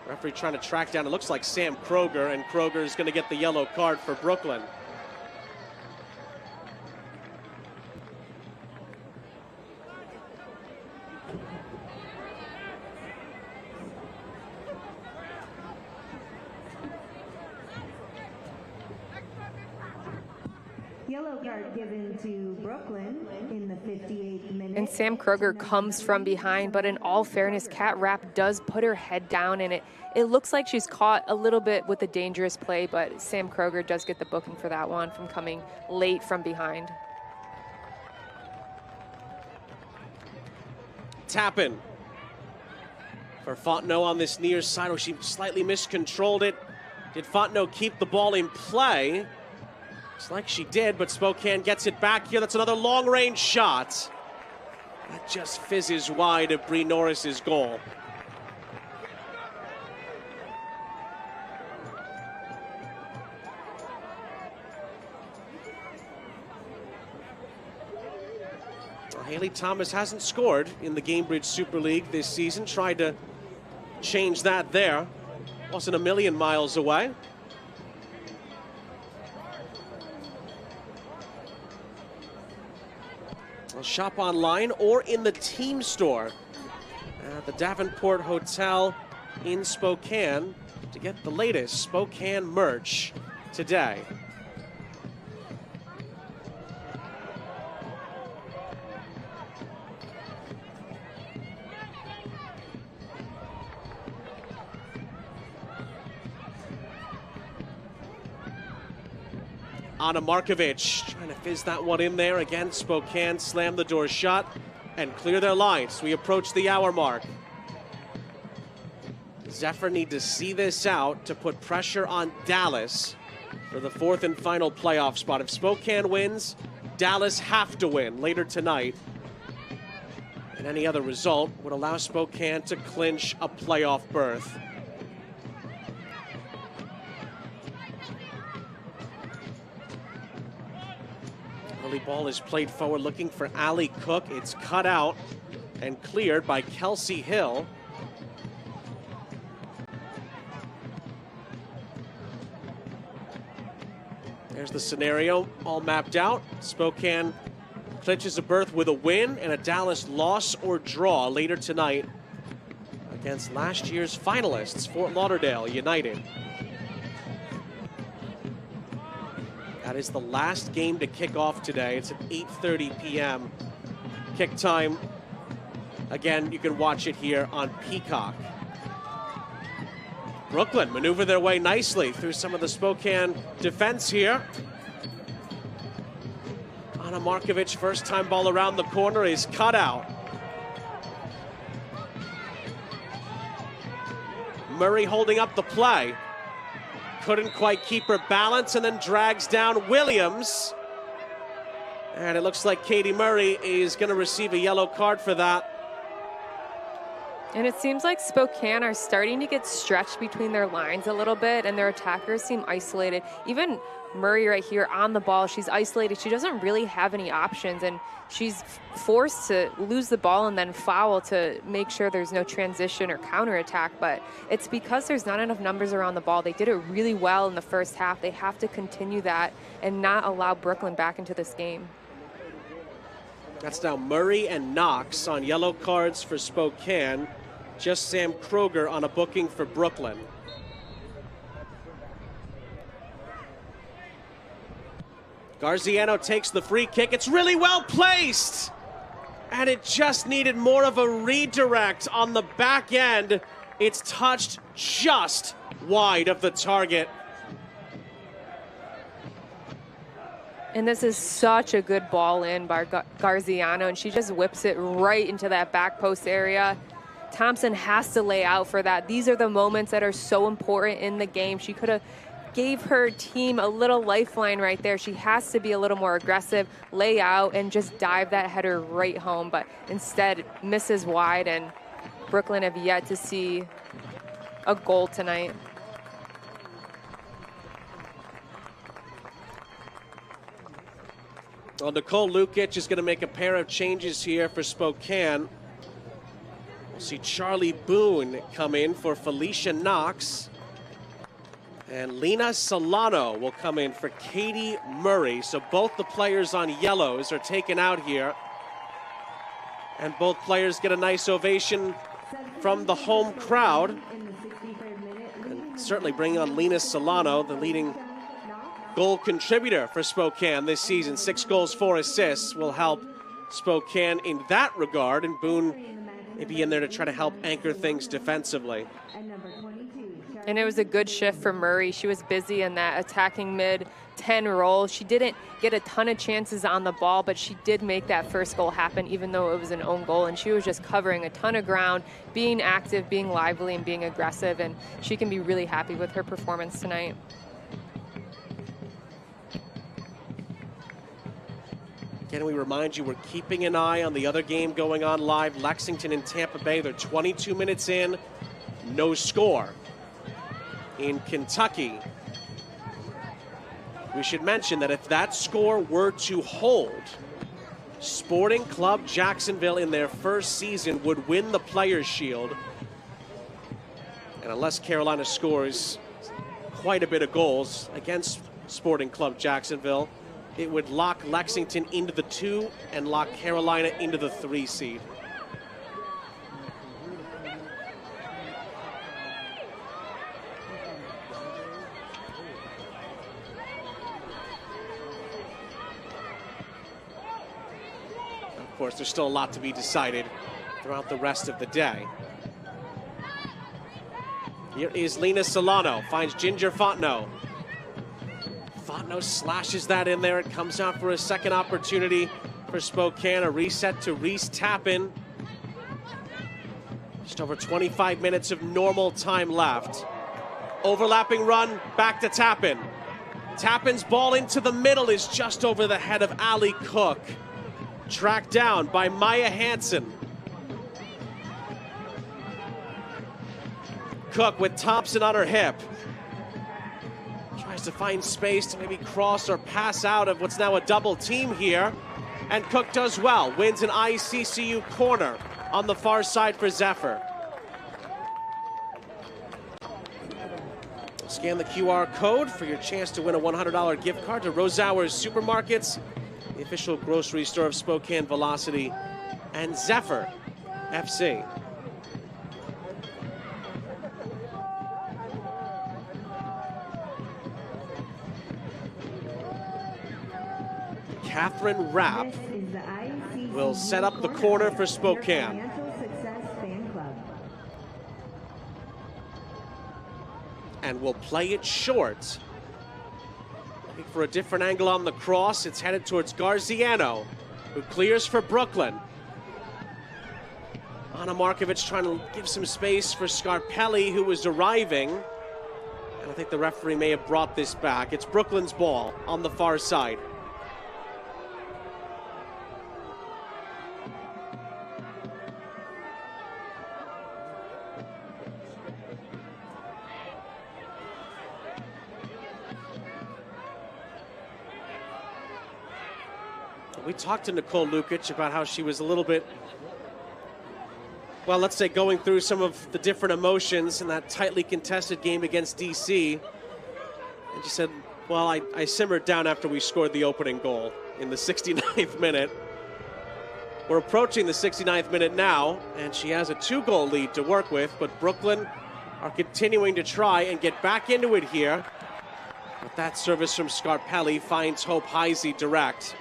A: Referee trying to track down, it looks like Sam Kroger, and Kroger is going to get the yellow card for Brooklyn.
C: Yellow card given to Brooklyn in the 58th minute.
B: And Sam Kroger comes from behind, but in all fairness, Kat Rapp does put her head down, and it looks like she's caught a little bit with a dangerous play, but Sam Kroger does get the booking for that one from coming late from behind.
A: Tappan for Fontenot on this near side. Oh, she slightly miscontrolled it. Did Fontenot keep the ball in play? Looks like she did, but Spokane gets it back here. That's another long-range shot. That just fizzes wide of Bree Norris's goal. Well, Haley Thomas hasn't scored in the Gamebridge Super League this season. Tried to change that there. Wasn't a million miles away. Shop online or in the team store at the Davenport Hotel in Spokane to get the latest Spokane merch today. Anna Markovic trying to fizz that one in there. Again, Spokane slam the door shut and clear their lines. We approach the hour mark. Zephyr need to see this out to put pressure on Dallas for the fourth and final playoff spot. If Spokane wins, Dallas have to win later tonight. And any other result would allow Spokane to clinch a playoff berth. Early ball is played forward, looking for Allie Cook. It's cut out and cleared by Kelsey Hill. There's the scenario all mapped out. Spokane clinches a berth with a win and a Dallas loss or draw later tonight against last year's finalists, Fort Lauderdale United. That is the last game to kick off today. It's at 8:30 p.m. kick time. Again, you can watch it here on Peacock. Brooklyn maneuver their way nicely through some of the Spokane defense here. Anna Markovic, first time ball around the corner, is cut out. Murray holding up the play. Couldn't quite keep her balance and then drags down Williams. And it looks like Katie Murray is going to receive a yellow card for that.
B: And it seems like Spokane are starting to get stretched between their lines a little bit, and their attackers seem isolated. Even Murray right here on the ball, she's isolated. She doesn't really have any options, and she's forced to lose the ball and then foul to make sure there's no transition or counterattack. But it's because there's not enough numbers around the ball. They did it really well in the first half. They have to continue that and not allow Brooklyn back into this game.
A: That's now Murray and Knox on yellow cards for Spokane. Just Sam Kroger on a booking for Brooklyn. Garziano takes the free kick. It's really well placed. And it just needed more of a redirect on the back end. It's touched just wide of the target.
B: And this is such a good ball in by Garziano, and she just whips it right into that back post area Thompson has to lay out for that. These are the moments that are so important in the game. She could have gave her team a little lifeline right there. She has to be a little more aggressive, lay out, and just dive that header right home. But instead, misses wide, and Brooklyn have yet to see a goal tonight.
A: Well, Nicole Lukic is going to make a pair of changes here for Spokane. We'll see Charlie Boone come in for Felicia Knox. And Lena Solano will come in for Katie Murray. So both the players on yellows are taken out here. And both players get a nice ovation from the home crowd. And certainly bringing on Lena Solano, the leading goal contributor for Spokane this season. 6 goals, 4 assists will help Spokane in that regard. And Boone may be in there to try to help anchor things defensively.
B: And it was a good shift for Murray. She was busy in that attacking mid-10 role. She didn't get a ton of chances on the ball, but she did make that first goal happen, even though it was an own goal. And she was just covering a ton of ground, being active, being lively, and being aggressive. And she can be really happy with her performance tonight.
A: Again, we remind you, we're keeping an eye on the other game going on live. Lexington and Tampa Bay. They're 22 minutes in, no score. In Kentucky, we should mention that if that score were to hold, Sporting Club Jacksonville in their first season would win the Players' Shield. And unless Carolina scores quite a bit of goals against Sporting Club Jacksonville, it would lock Lexington into the 2 and lock Carolina into the 3 seed. Of course, there's still a lot to be decided throughout the rest of the day. Here is Lena Solano, finds Ginger Fontenot. Fontenot slashes that in there. It comes out for a second opportunity for Spokane. A reset to Reese Tappan. Just over 25 minutes of normal time left. Overlapping run, back to Tappan. Tappan's ball into the middle is just over the head of Allie Cook. Tracked down by Maya Hansen. Cook with Thompson on her hip. Tries to find space to maybe cross or pass out of what's now a double team here. And Cook does well. Wins an ICCU corner on the far side for Zephyr. Scan the QR code for your chance to win a $100 gift card to Rosauer's Supermarkets, the official grocery store of Spokane Velocity and Zephyr FC. Catherine Rapp will set up the corner for Spokane. And will play it short. Looking for a different angle on the cross. It's headed towards Garziano, who clears for Brooklyn. Anna Markovic trying to give some space for Scarpelli, who was arriving. And I think the referee may have brought this back. It's Brooklyn's ball on the far side. We talked to Nicole Lukic about how she was a little bit, well, let's say going through some of the different emotions in that tightly contested game against DC. And she said, well, I simmered down after we scored the opening goal in the 69th minute. We're approaching the 69th minute now, and she has a 2-goal lead to work with, but Brooklyn are continuing to try and get back into it here. But that service from Scarpelli finds Hope Heisey direct.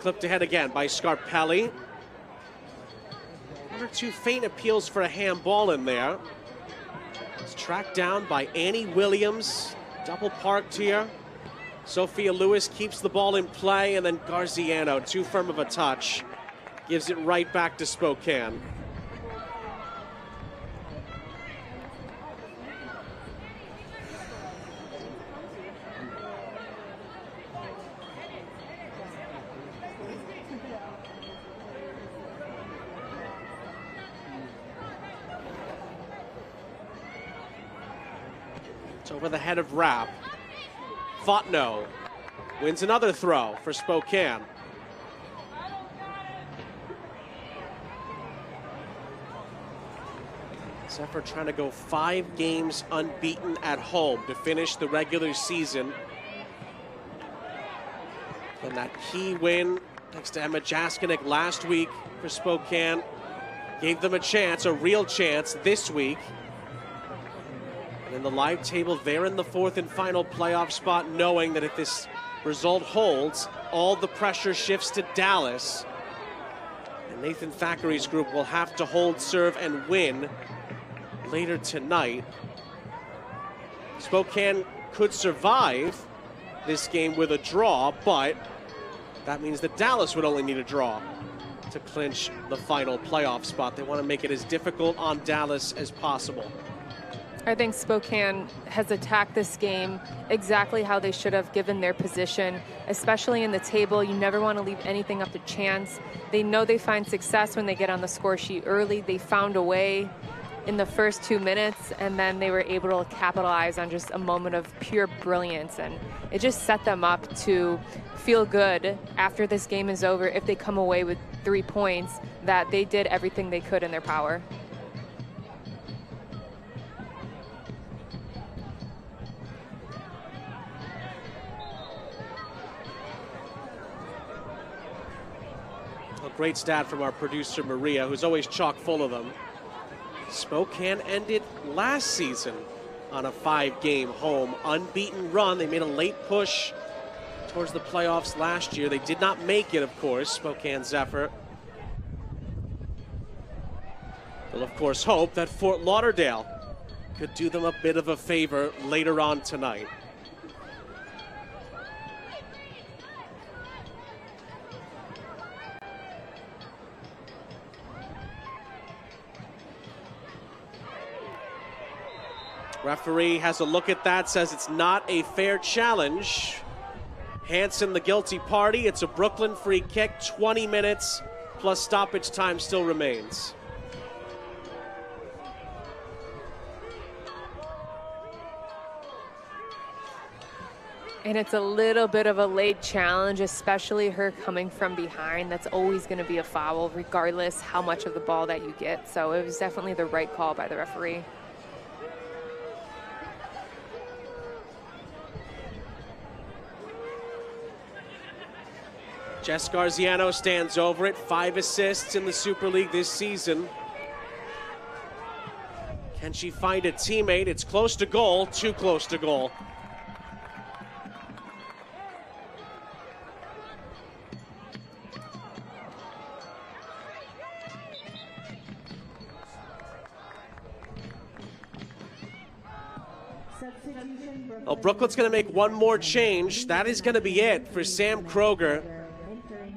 A: clipped ahead again by Scarpelli. One or two faint appeals for a handball in there. It's tracked down by Annie Williams. Double parked here. Sophia Lewis keeps the ball in play, and then Garziano, too firm of a touch, gives it right back to Spokane. It's over the head of Rapp. Fotno wins another throw for Spokane. Zephyr trying to go 5 games unbeaten at home to finish the regular season. And that key win next to Emma Jaskinek last week for Spokane gave them a chance, a real chance this week. And in the live table, they're in the 4th and final playoff spot, knowing that if this result holds, all the pressure shifts to Dallas. And Nathan Thackeray's group will have to hold, serve, and win later tonight. Spokane could survive this game with a draw, but that means that Dallas would only need a draw to clinch the final playoff spot. They want to make it as difficult on Dallas as possible.
B: I think Spokane has attacked this game exactly how they should have, given their position, especially in the table. You never want to leave anything up to chance. They know they find success when they get on the score sheet early. They found a way in the first 2 minutes, and then they were able to capitalize on just a moment of pure brilliance. And it just set them up to feel good after this game is over, if they come away with 3 points, that they did everything they could in their power.
A: A great stat from our producer Maria, who's always chock full of them. Spokane ended last season on a 5-game home unbeaten run. They made a late push towards the playoffs last year. They did not make it, of course, Spokane Zephyr. They'll, of course, hope that Fort Lauderdale could do them a bit of a favor later on tonight. Referee has a look at that, says it's not a fair challenge. Hanson the guilty party. It's a Brooklyn free kick. 20 minutes plus stoppage time still remains.
B: And it's a little bit of a late challenge, especially her coming from behind. That's always going to be a foul, regardless how much of the ball that you get. So it was definitely the right call by the referee.
A: Jess Garziano stands over it. 5 assists in the Super League this season. Can she find a teammate? It's close to goal, too close to goal. Well, Brooklyn's going to make one more change. That is going to be it for Sam Kroger.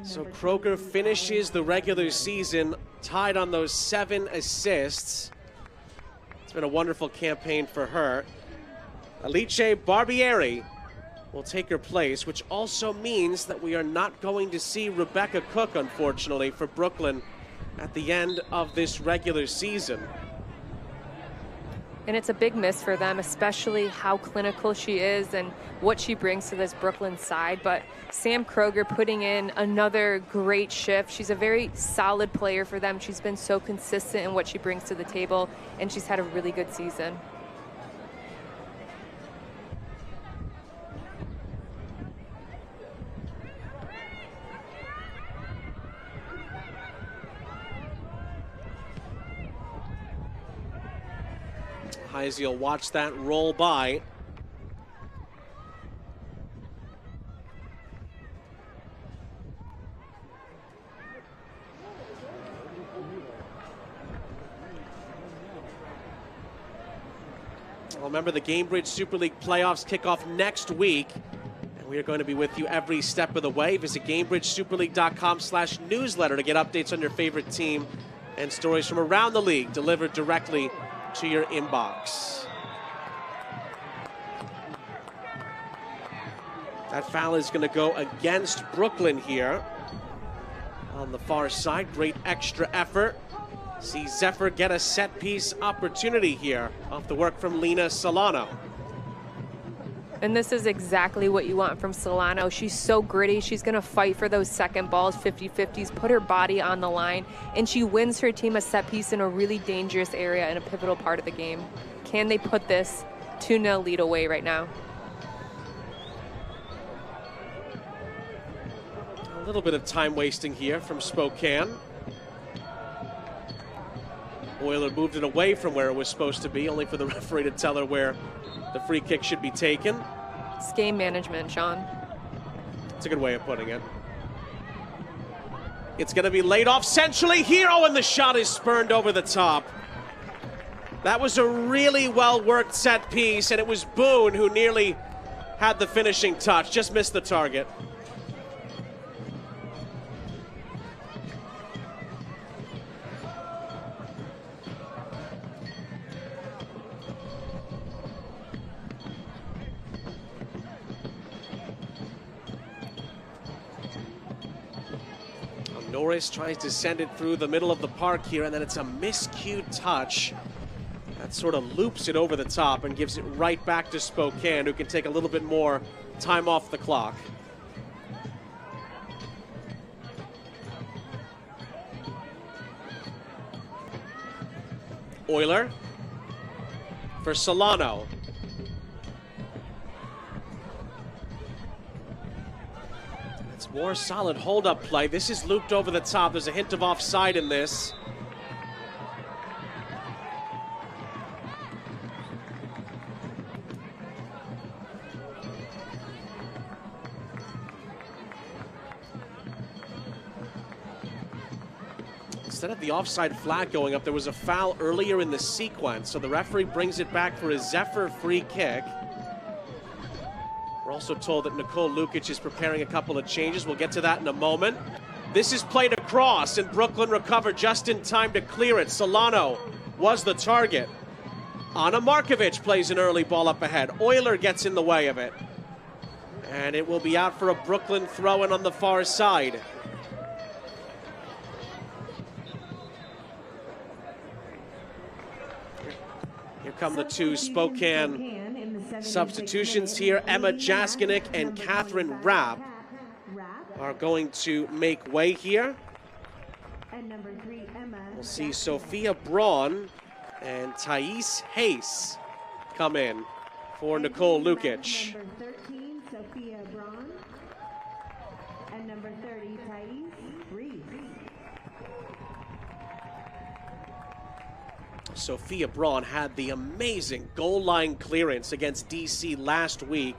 A: So Kroger finishes the regular season tied on those 7 assists. It's been a wonderful campaign for her. Alice Barbieri will take her place, which also means that we are not going to see Rebecca Cook, unfortunately, for Brooklyn at the end of this regular season.
B: And it's a big miss for them, especially how clinical she is and what she brings to this Brooklyn side. But Sam Kroger putting in another great shift. She's a very solid player for them. She's been so consistent in what she brings to the table, and she's had a really good season.
A: Heisey will watch that roll by. Well, remember, the Gamebridge Super League playoffs kick off next week. And we are going to be with you every step of the way. Visit GamebridgeSuperLeague.com/newsletter to get updates on your favorite team and stories from around the league delivered directly to your inbox. That foul is going to go against Brooklyn here. On the far side, great extra effort. See Zephyr get a set piece opportunity here off the work from Lena Solano.
B: And this is exactly what you want from Solano. She's so gritty. She's going to fight for those second balls, 50-50s, put her body on the line, and she wins her team a set piece in a really dangerous area in a pivotal part of the game. Can they put this 2-0 lead away right now?
A: A little bit of time wasting here from Spokane. Oyler moved it away from where it was supposed to be, only for the referee to tell her where the free kick should be taken.
B: It's game management, Sean.
A: That's a good way of putting it. It's going to be laid off centrally here. Oh, and the shot is spurned over the top. That was a really well-worked set piece, and it was Boone who nearly had the finishing touch, just missed the target. Norris tries to send it through the middle of the park here, and then it's a miscued touch that sort of loops it over the top and gives it right back to Spokane, who can take a little bit more time off the clock. Oyler for Solano. More solid hold-up play. This is looped over the top. There's a hint of offside in this. Instead of the offside flag going up, there was a foul earlier in the sequence, so the referee brings it back for a Zephyr free kick. We're also told that Nicole Lukic is preparing a couple of changes. We'll get to that in a moment. This is played across, and Brooklyn recovered just in time to clear it. Solano was the target. Anna Markovic plays an early ball up ahead. Oyler gets in the way of it. And it will be out for a Brooklyn throw-in on the far side. Here come the two Spokane substitutions here. Emma Jaskinek and Catherine Rapp are going to make way here. We'll see Sophia Braun and Thais Hayes come in for Nicole Lukic.
C: Number 13, Sophia Braun, and number 30, Thais Reese.
A: Sophia Braun had the amazing goal line clearance against DC last week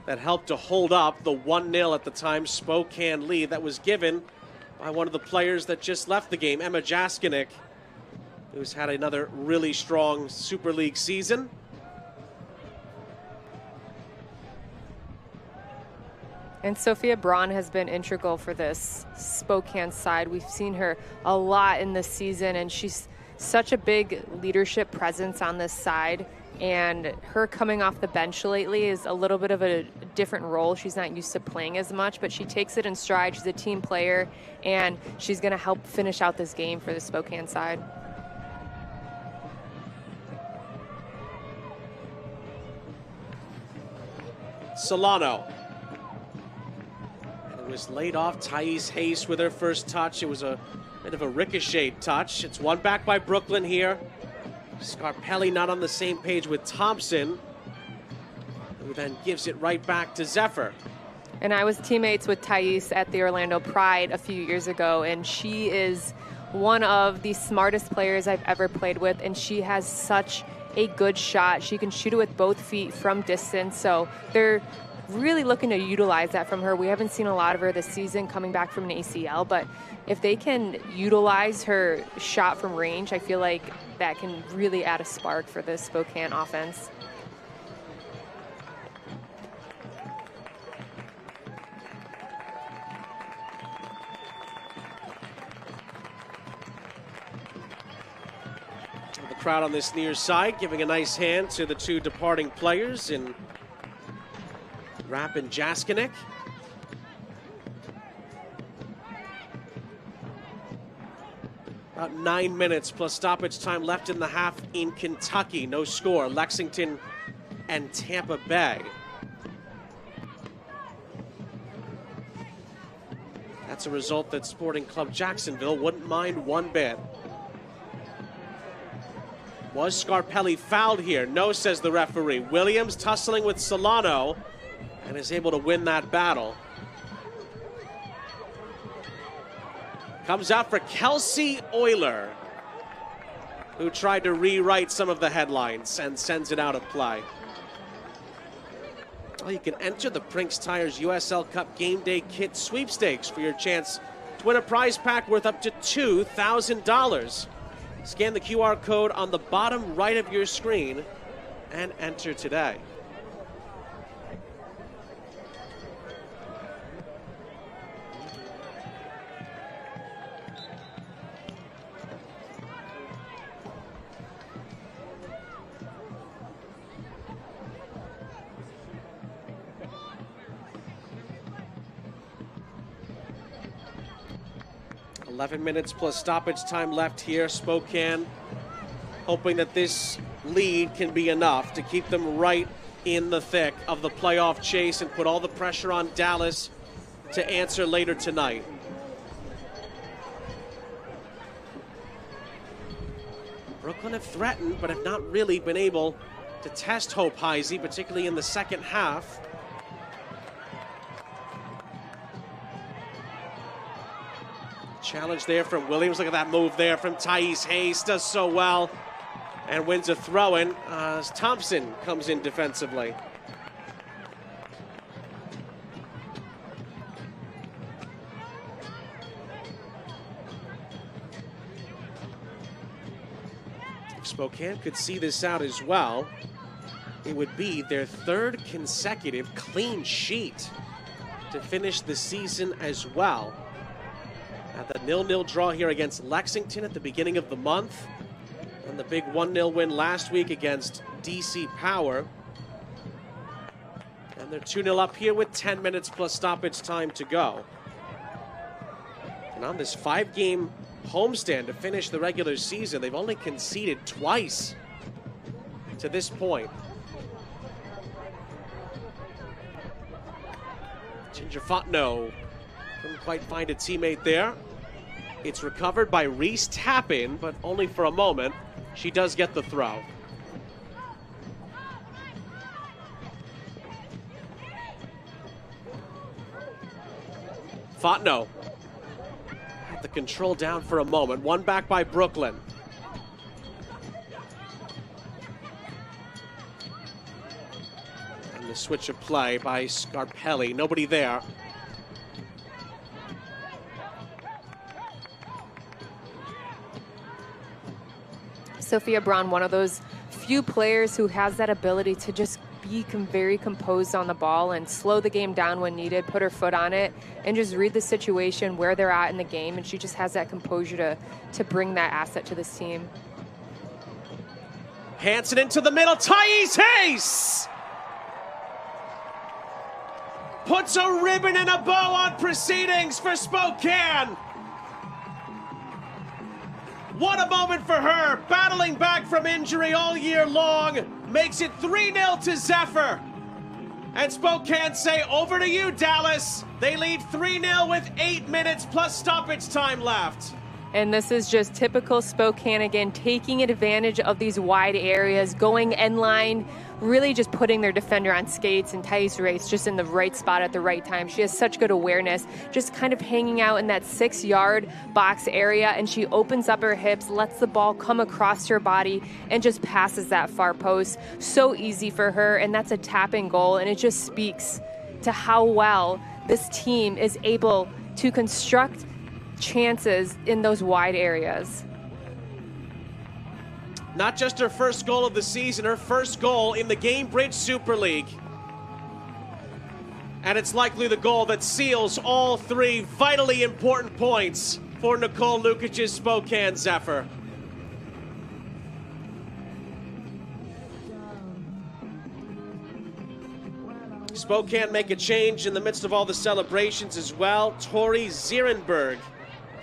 A: that helped to hold up the 1-0 at the time Spokane lead that was given by one of the players that just left the game, Emma Jaskinek, who's had another really strong Super League season.
B: And Sophia Braun has been integral for this Spokane side. We've seen her a lot in this season, and she's such a big leadership presence on this side. And her coming off the bench lately is a little bit of a different role. She's not used to playing as much, but she takes it in stride. She's a team player, and she's going to help finish out this game for the Spokane side.
A: Solano. It was laid off. Thais Hayes with her first touch. It was a bit of a ricochet touch. It's won back by Brooklyn here. Scarpelli not on the same page with Thompson, who then gives it right back to Zephyr.
B: And I was teammates with Thais at the Orlando Pride a few years ago, and she is one of the smartest players I've ever played with, and she has such a good shot. She can shoot it with both feet from distance, so they're really looking to utilize that from her. We haven't seen a lot of her this season coming back from an ACL, but if they can utilize her shot from range, I feel like that can really add a spark for the Spokane offense.
A: The crowd on this near side giving a nice hand to the two departing players in Rapp and Jaskinek. About 9 minutes plus stoppage time left in the half in Kentucky. No score. Lexington and Tampa Bay. That's a result that Sporting Club Jacksonville wouldn't mind one bit. Was Scarpelli fouled here? No, says the referee. Williams tussling with Solano and is able to win that battle. Comes out for Kelsey Euler, who tried to rewrite some of the headlines and sends it out of play. Well, you can enter the Brinks Tires USL Cup Game Day Kit sweepstakes for your chance to win a prize pack worth up to $2,000. Scan the QR code on the bottom right of your screen and enter today. $11 minutes plus stoppage time left here. Spokane hoping that this lead can be enough to keep them right in the thick of the playoff chase and put all the pressure on Dallas to answer later tonight. Brooklyn have threatened, but have not really been able to test Hope Heisey, particularly in the second half. Challenge there from Williams. Look at that move there from Thais Hayes. Does so well and wins a throw-in as Thompson comes in defensively. If Spokane could see this out as well, it would be their third consecutive clean sheet to finish the season as well. At the 0-0 draw here against Lexington at the beginning of the month, and the big 1-0 win last week against DC Power. And they're 2-0 up here with 10 minutes plus stoppage time to go. And on this 5-game homestand to finish the regular season, they've only conceded twice to this point. Ginger Fontenot couldn't quite find a teammate there. It's recovered by Reese Tappin, but only for a moment. She does get the throw. Fontenot had the control down for a moment. One back by Brooklyn. And the switch of play by Scarpelli. Nobody there.
B: Sophia Braun, one of those few players who has that ability to just be very composed on the ball and slow the game down when needed, put her foot on it, and just read the situation, where they're at in the game, and she just has that composure to bring that asset to this team.
A: Hansen into the middle, Thais Hayes! Puts a ribbon and a bow on proceedings for Spokane! What a moment for her, battling back from injury all year long, makes it 3-0 to Zephyr. And Spokane say, over to you, Dallas. They lead 3-0 with 8 minutes plus stoppage time left.
B: And this is just typical Spokane again, taking advantage of these wide areas, going end line, really just putting their defender on skates, and Thais Race just in the right spot at the right time. She has such good awareness, just kind of hanging out in that 6-yard box area, and she opens up her hips, lets the ball come across her body, and just passes that far post. So easy for her, and that's a tap-in goal, and it just speaks to how well this team is able to construct chances in those wide areas.
A: Not just her first goal of the season, her first goal in the Gamebridge Super League. And it's likely the goal that seals all three vitally important points for Nicole Lukic's Spokane Zephyr. Spokane make a change in the midst of all the celebrations as well. Tori Zierenberg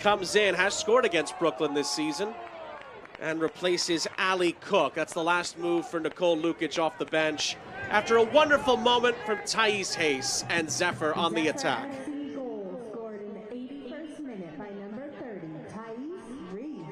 A: comes in, has scored against Brooklyn this season, and replaces Ali Cook. That's the last move for Nicole Lukic off the bench after a wonderful moment from Thais Hayes and Zephyr on the attack.
C: Goal scored in the 81st minute by number 30, Thais Reed.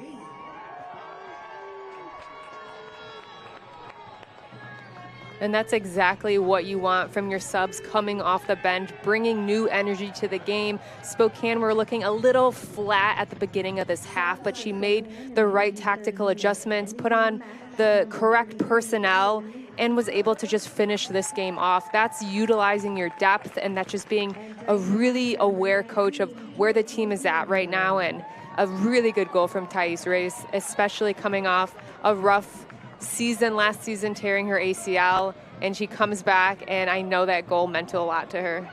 B: And that's exactly what you want from your subs coming off the bench, bringing new energy to the game. Spokane were looking a little flat at the beginning of this half, but she made the right tactical adjustments, put on the correct personnel, and was able to just finish this game off. That's utilizing your depth, and that's just being a really aware coach of where the team is at right now. And a really good goal from Thais Reis, especially coming off a rough season last season, tearing her ACL, and she comes back, and I know that goal meant a lot to her.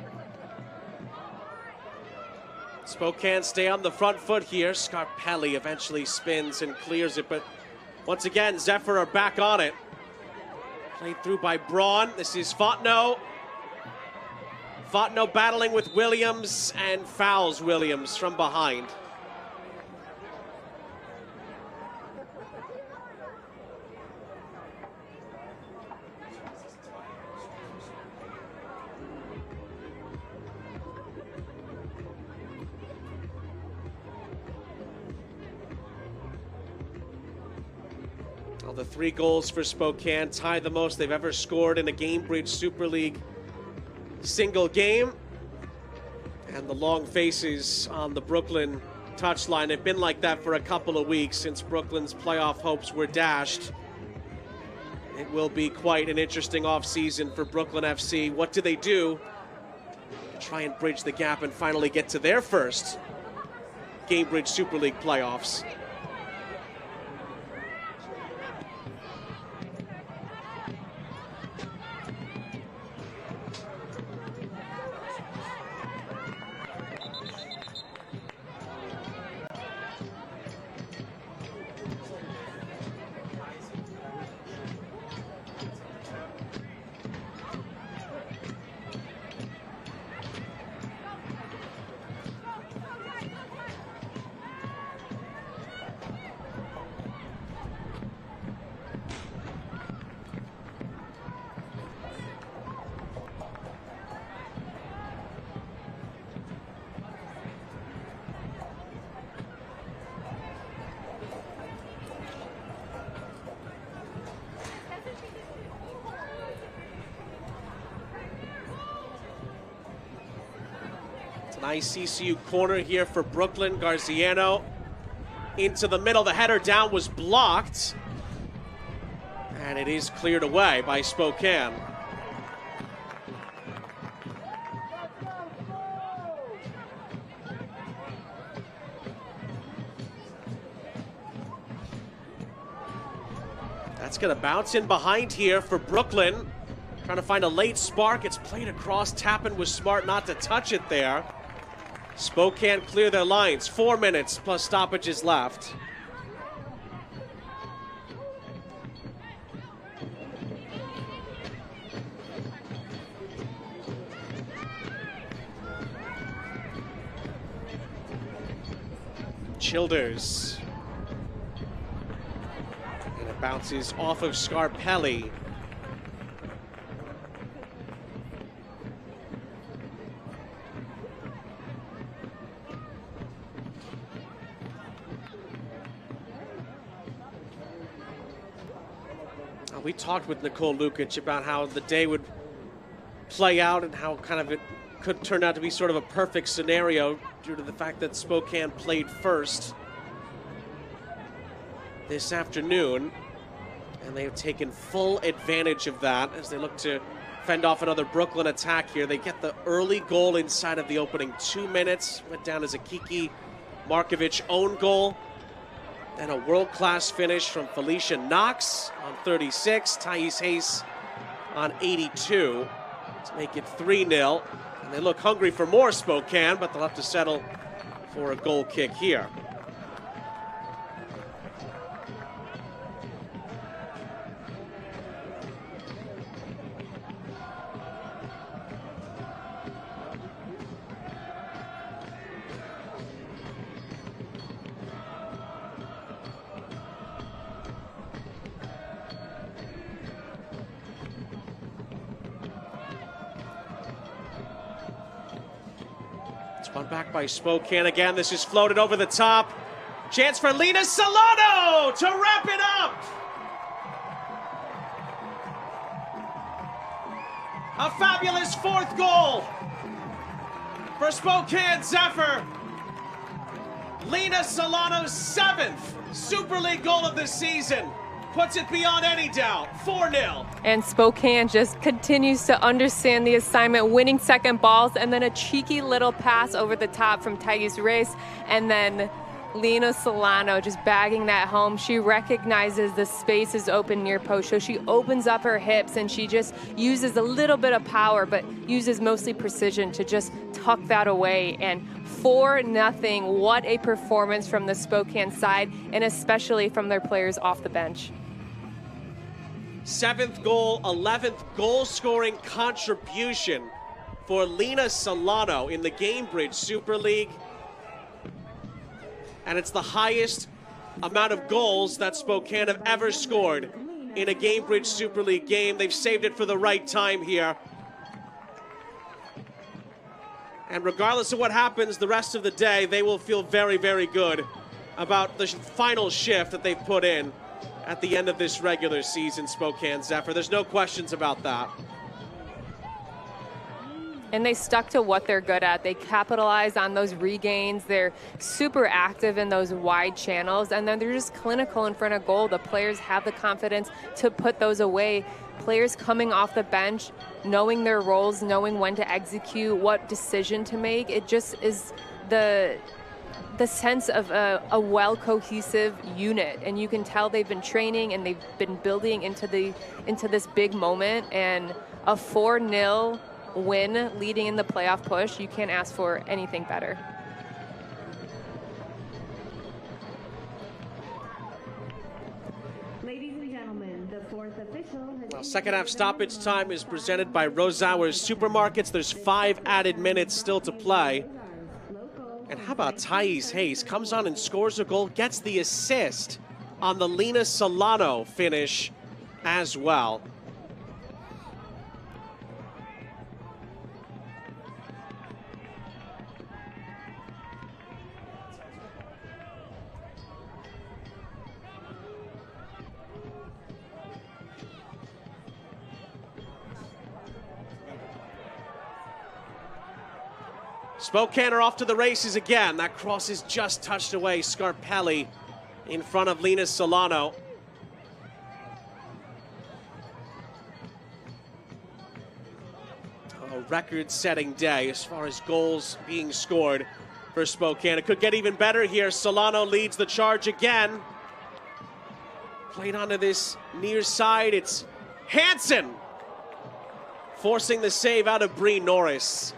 A: Spokane stay on the front foot here. Scarpelli eventually spins and clears it, but once again, Zephyr are back on it. Played through by Braun. This is Fontenot. Fontenot battling with Williams and fouls Williams from behind. Well, the 3 goals for Spokane tie the most they've ever scored in a Gamebridge Super League single game. And the long faces on the Brooklyn touchline have been like that for a couple of weeks since Brooklyn's playoff hopes were dashed. It will be quite an interesting offseason for Brooklyn FC. What do they do to try and bridge the gap and finally get to their first Gamebridge Super League playoffs? Nice CCU corner here for Brooklyn. Garziano into the middle. The header down was blocked. And it is cleared away by Spokane. That's going to bounce in behind here for Brooklyn. Trying to find a late spark. It's played across. Tappan was smart not to touch it there. Spokane clear their lines. 4 minutes plus stoppages left. Childers. And it bounces off of Scarpelli. We talked with Nicole Lukic about how the day would play out and how kind of it could turn out to be sort of a perfect scenario due to the fact that Spokane played first this afternoon. And they have taken full advantage of that as they look to fend off another Brooklyn attack here. They get the early goal inside of the opening 2 minutes. Went down as a Kiki Markovic own goal. And a world-class finish from Felicia Knox on 36. Thais Hayes on 82 to make it 3-0. And they look hungry for more, Spokane, but they'll have to settle for a goal kick here. Spun back by Spokane again. This is floated over the top. Chance for Lena Solano to wrap it up. A fabulous fourth goal for Spokane Zephyr. Lena Solano's 7th Super League goal of the season. Puts it beyond any doubt. 4-0.
B: And Spokane just continues to understand the assignment, winning second balls, and then a cheeky little pass over the top from Thais Race, and then Lena Solano just bagging that home. She recognizes the space is open near post, so she opens up her hips and she just uses a little bit of power, but uses mostly precision to just tuck that away. And 4-0, what a performance from the Spokane side, and especially from their players off the bench.
A: 7th goal, 11th goal-scoring contribution for Lena Solano in the Gamebridge Super League. And it's the highest amount of goals that Spokane have ever scored in a Gamebridge Super League game. They've saved it for the right time here. And regardless of what happens the rest of the day, they will feel very, very good about the final shift that they've put in at the end of this regular season, Spokane Zephyr. There's no questions about that.
B: And they stuck to what they're good at. They capitalize on those regains. They're super active in those wide channels, and then they're just clinical in front of goal. The players have the confidence to put those away. Players coming off the bench, knowing their roles, knowing when to execute, what decision to make. It just is the sense of a well-cohesive unit, and you can tell they've been training and they've been building into this big moment. And a 4-0 win leading in the playoff push, you can't ask for anything better.
C: Ladies and gentlemen, the fourth official has...
A: Well, second half stoppage time is presented by Rosauer's Supermarkets. There's 5 added minutes still to play. And how about Thais Hayes? Comes on and scores a goal, gets the assist on the Lena Solano finish as well. Spokane are off to the races again. That cross is just touched away. Scarpelli in front of Lena Solano. A record-setting day as far as goals being scored for Spokane. It could get even better here. Solano leads the charge again. Played onto this near side. It's Hansen forcing the save out of Bree Norris.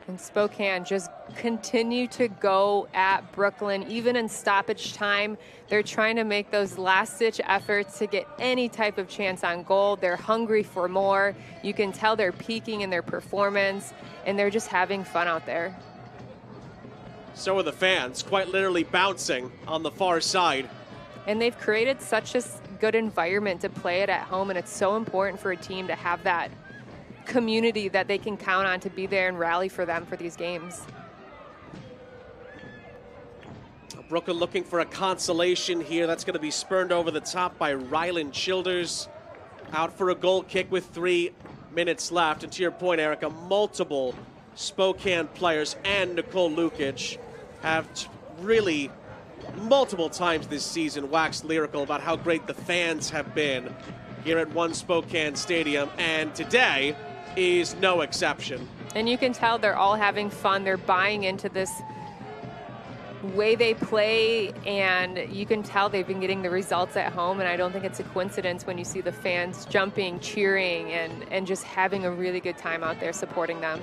B: And Spokane just continue to go at Brooklyn. Even in stoppage time, they're trying to make those last-ditch efforts to get any type of chance on goal. They're hungry for more. You can tell they're peaking in their performance, and they're just having fun out there.
A: So are the fans, quite literally bouncing on the far side.
B: And they've created such a good environment to play it at home, and it's so important for a team to have that community that they can count on to be there and rally for them for these games.
A: Brooklyn looking for a consolation here. That's going to be spurned over the top by Rylan Childers. Out for a goal kick with 3 minutes left. And to your point, Erica, multiple Spokane players and Nicole Lukic have really multiple times this season waxed lyrical about how great the fans have been here at One Spokane Stadium, and today is no exception.
B: And you can tell they're all having fun. They're buying into this way they play, and you can tell they've been getting the results at home, and I don't think it's a coincidence when you see the fans jumping, cheering, and just having a really good time out there supporting them.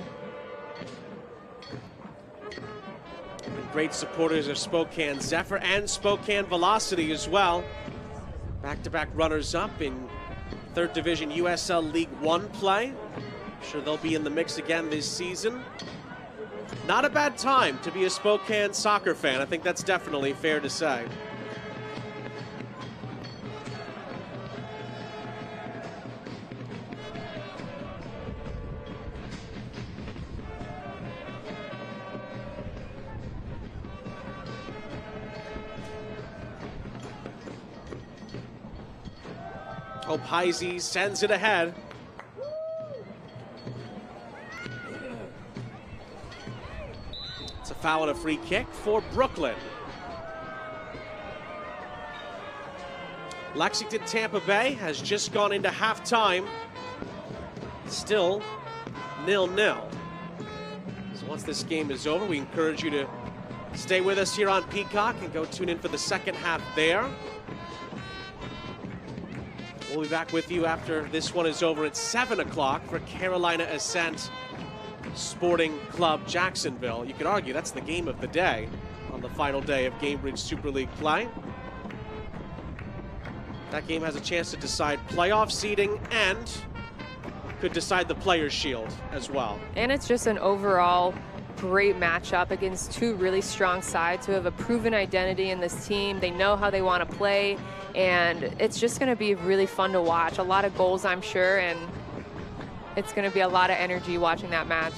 A: Great supporters of Spokane Zephyr and Spokane Velocity as well. Back-to-back runners-up in 3rd Division USL League One play. I'm sure they'll be in the mix again this season. Not a bad time to be a Spokane soccer fan. I think that's definitely fair to say. Hope Heisey sends it ahead. It's a foul and a free kick for Brooklyn. Lexington Tampa Bay has just gone into halftime. Still 0-0. So once this game is over, we encourage you to stay with us here on Peacock and go tune in for the second half there. We'll be back with you after this one is over at 7 o'clock for Carolina Ascent Sporting Club Jacksonville. You could argue that's the game of the day on the final day of Gamebridge Super League play. That game has a chance to decide playoff seeding and could decide the Players' Shield as well.
B: And it's just an overall great matchup against two really strong sides who have a proven identity in this team. They know how they want to play, and it's just going to be really fun to watch. A lot of goals, I'm sure, and it's going to be a lot of energy watching that match.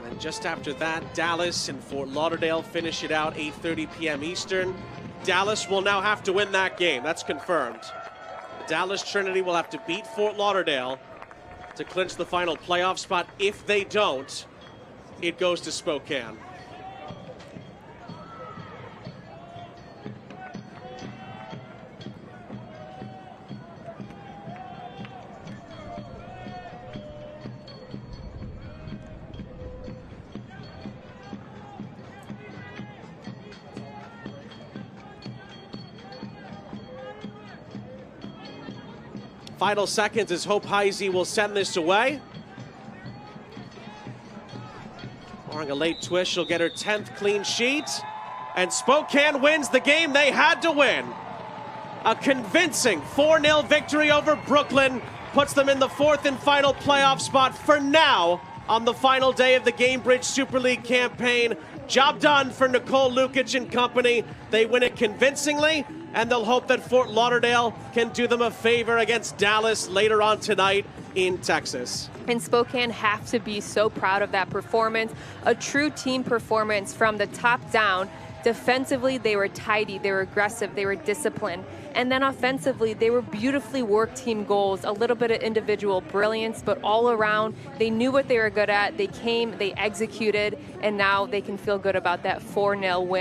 A: And just after that, Dallas and Fort Lauderdale finish it out 8:30 p.m. Eastern. Dallas will now have to win that game. That's confirmed. Dallas Trinity will have to beat Fort Lauderdale to clinch the final playoff spot. If they don't, it goes to Spokane. Final seconds as Hope Heisey will send this away. Barring a late twist, she'll get her 10th clean sheet. And Spokane wins the game they had to win. A convincing 4-0 victory over Brooklyn puts them in the 4th and final playoff spot for now on the final day of the Gamebridge Super League campaign. Job done for Nicole Lukic and company. They win it convincingly, and they'll hope that Fort Lauderdale can do them a favor against Dallas later on tonight in Texas.
B: And Spokane have to be so proud of that performance. A true team performance from the top down. Defensively, they were tidy, they were aggressive, they were disciplined. And then offensively, they were beautifully worked team goals, a little bit of individual brilliance, but all around, they knew what they were good at. They came, they executed, and now they can feel good about that 4-0 win.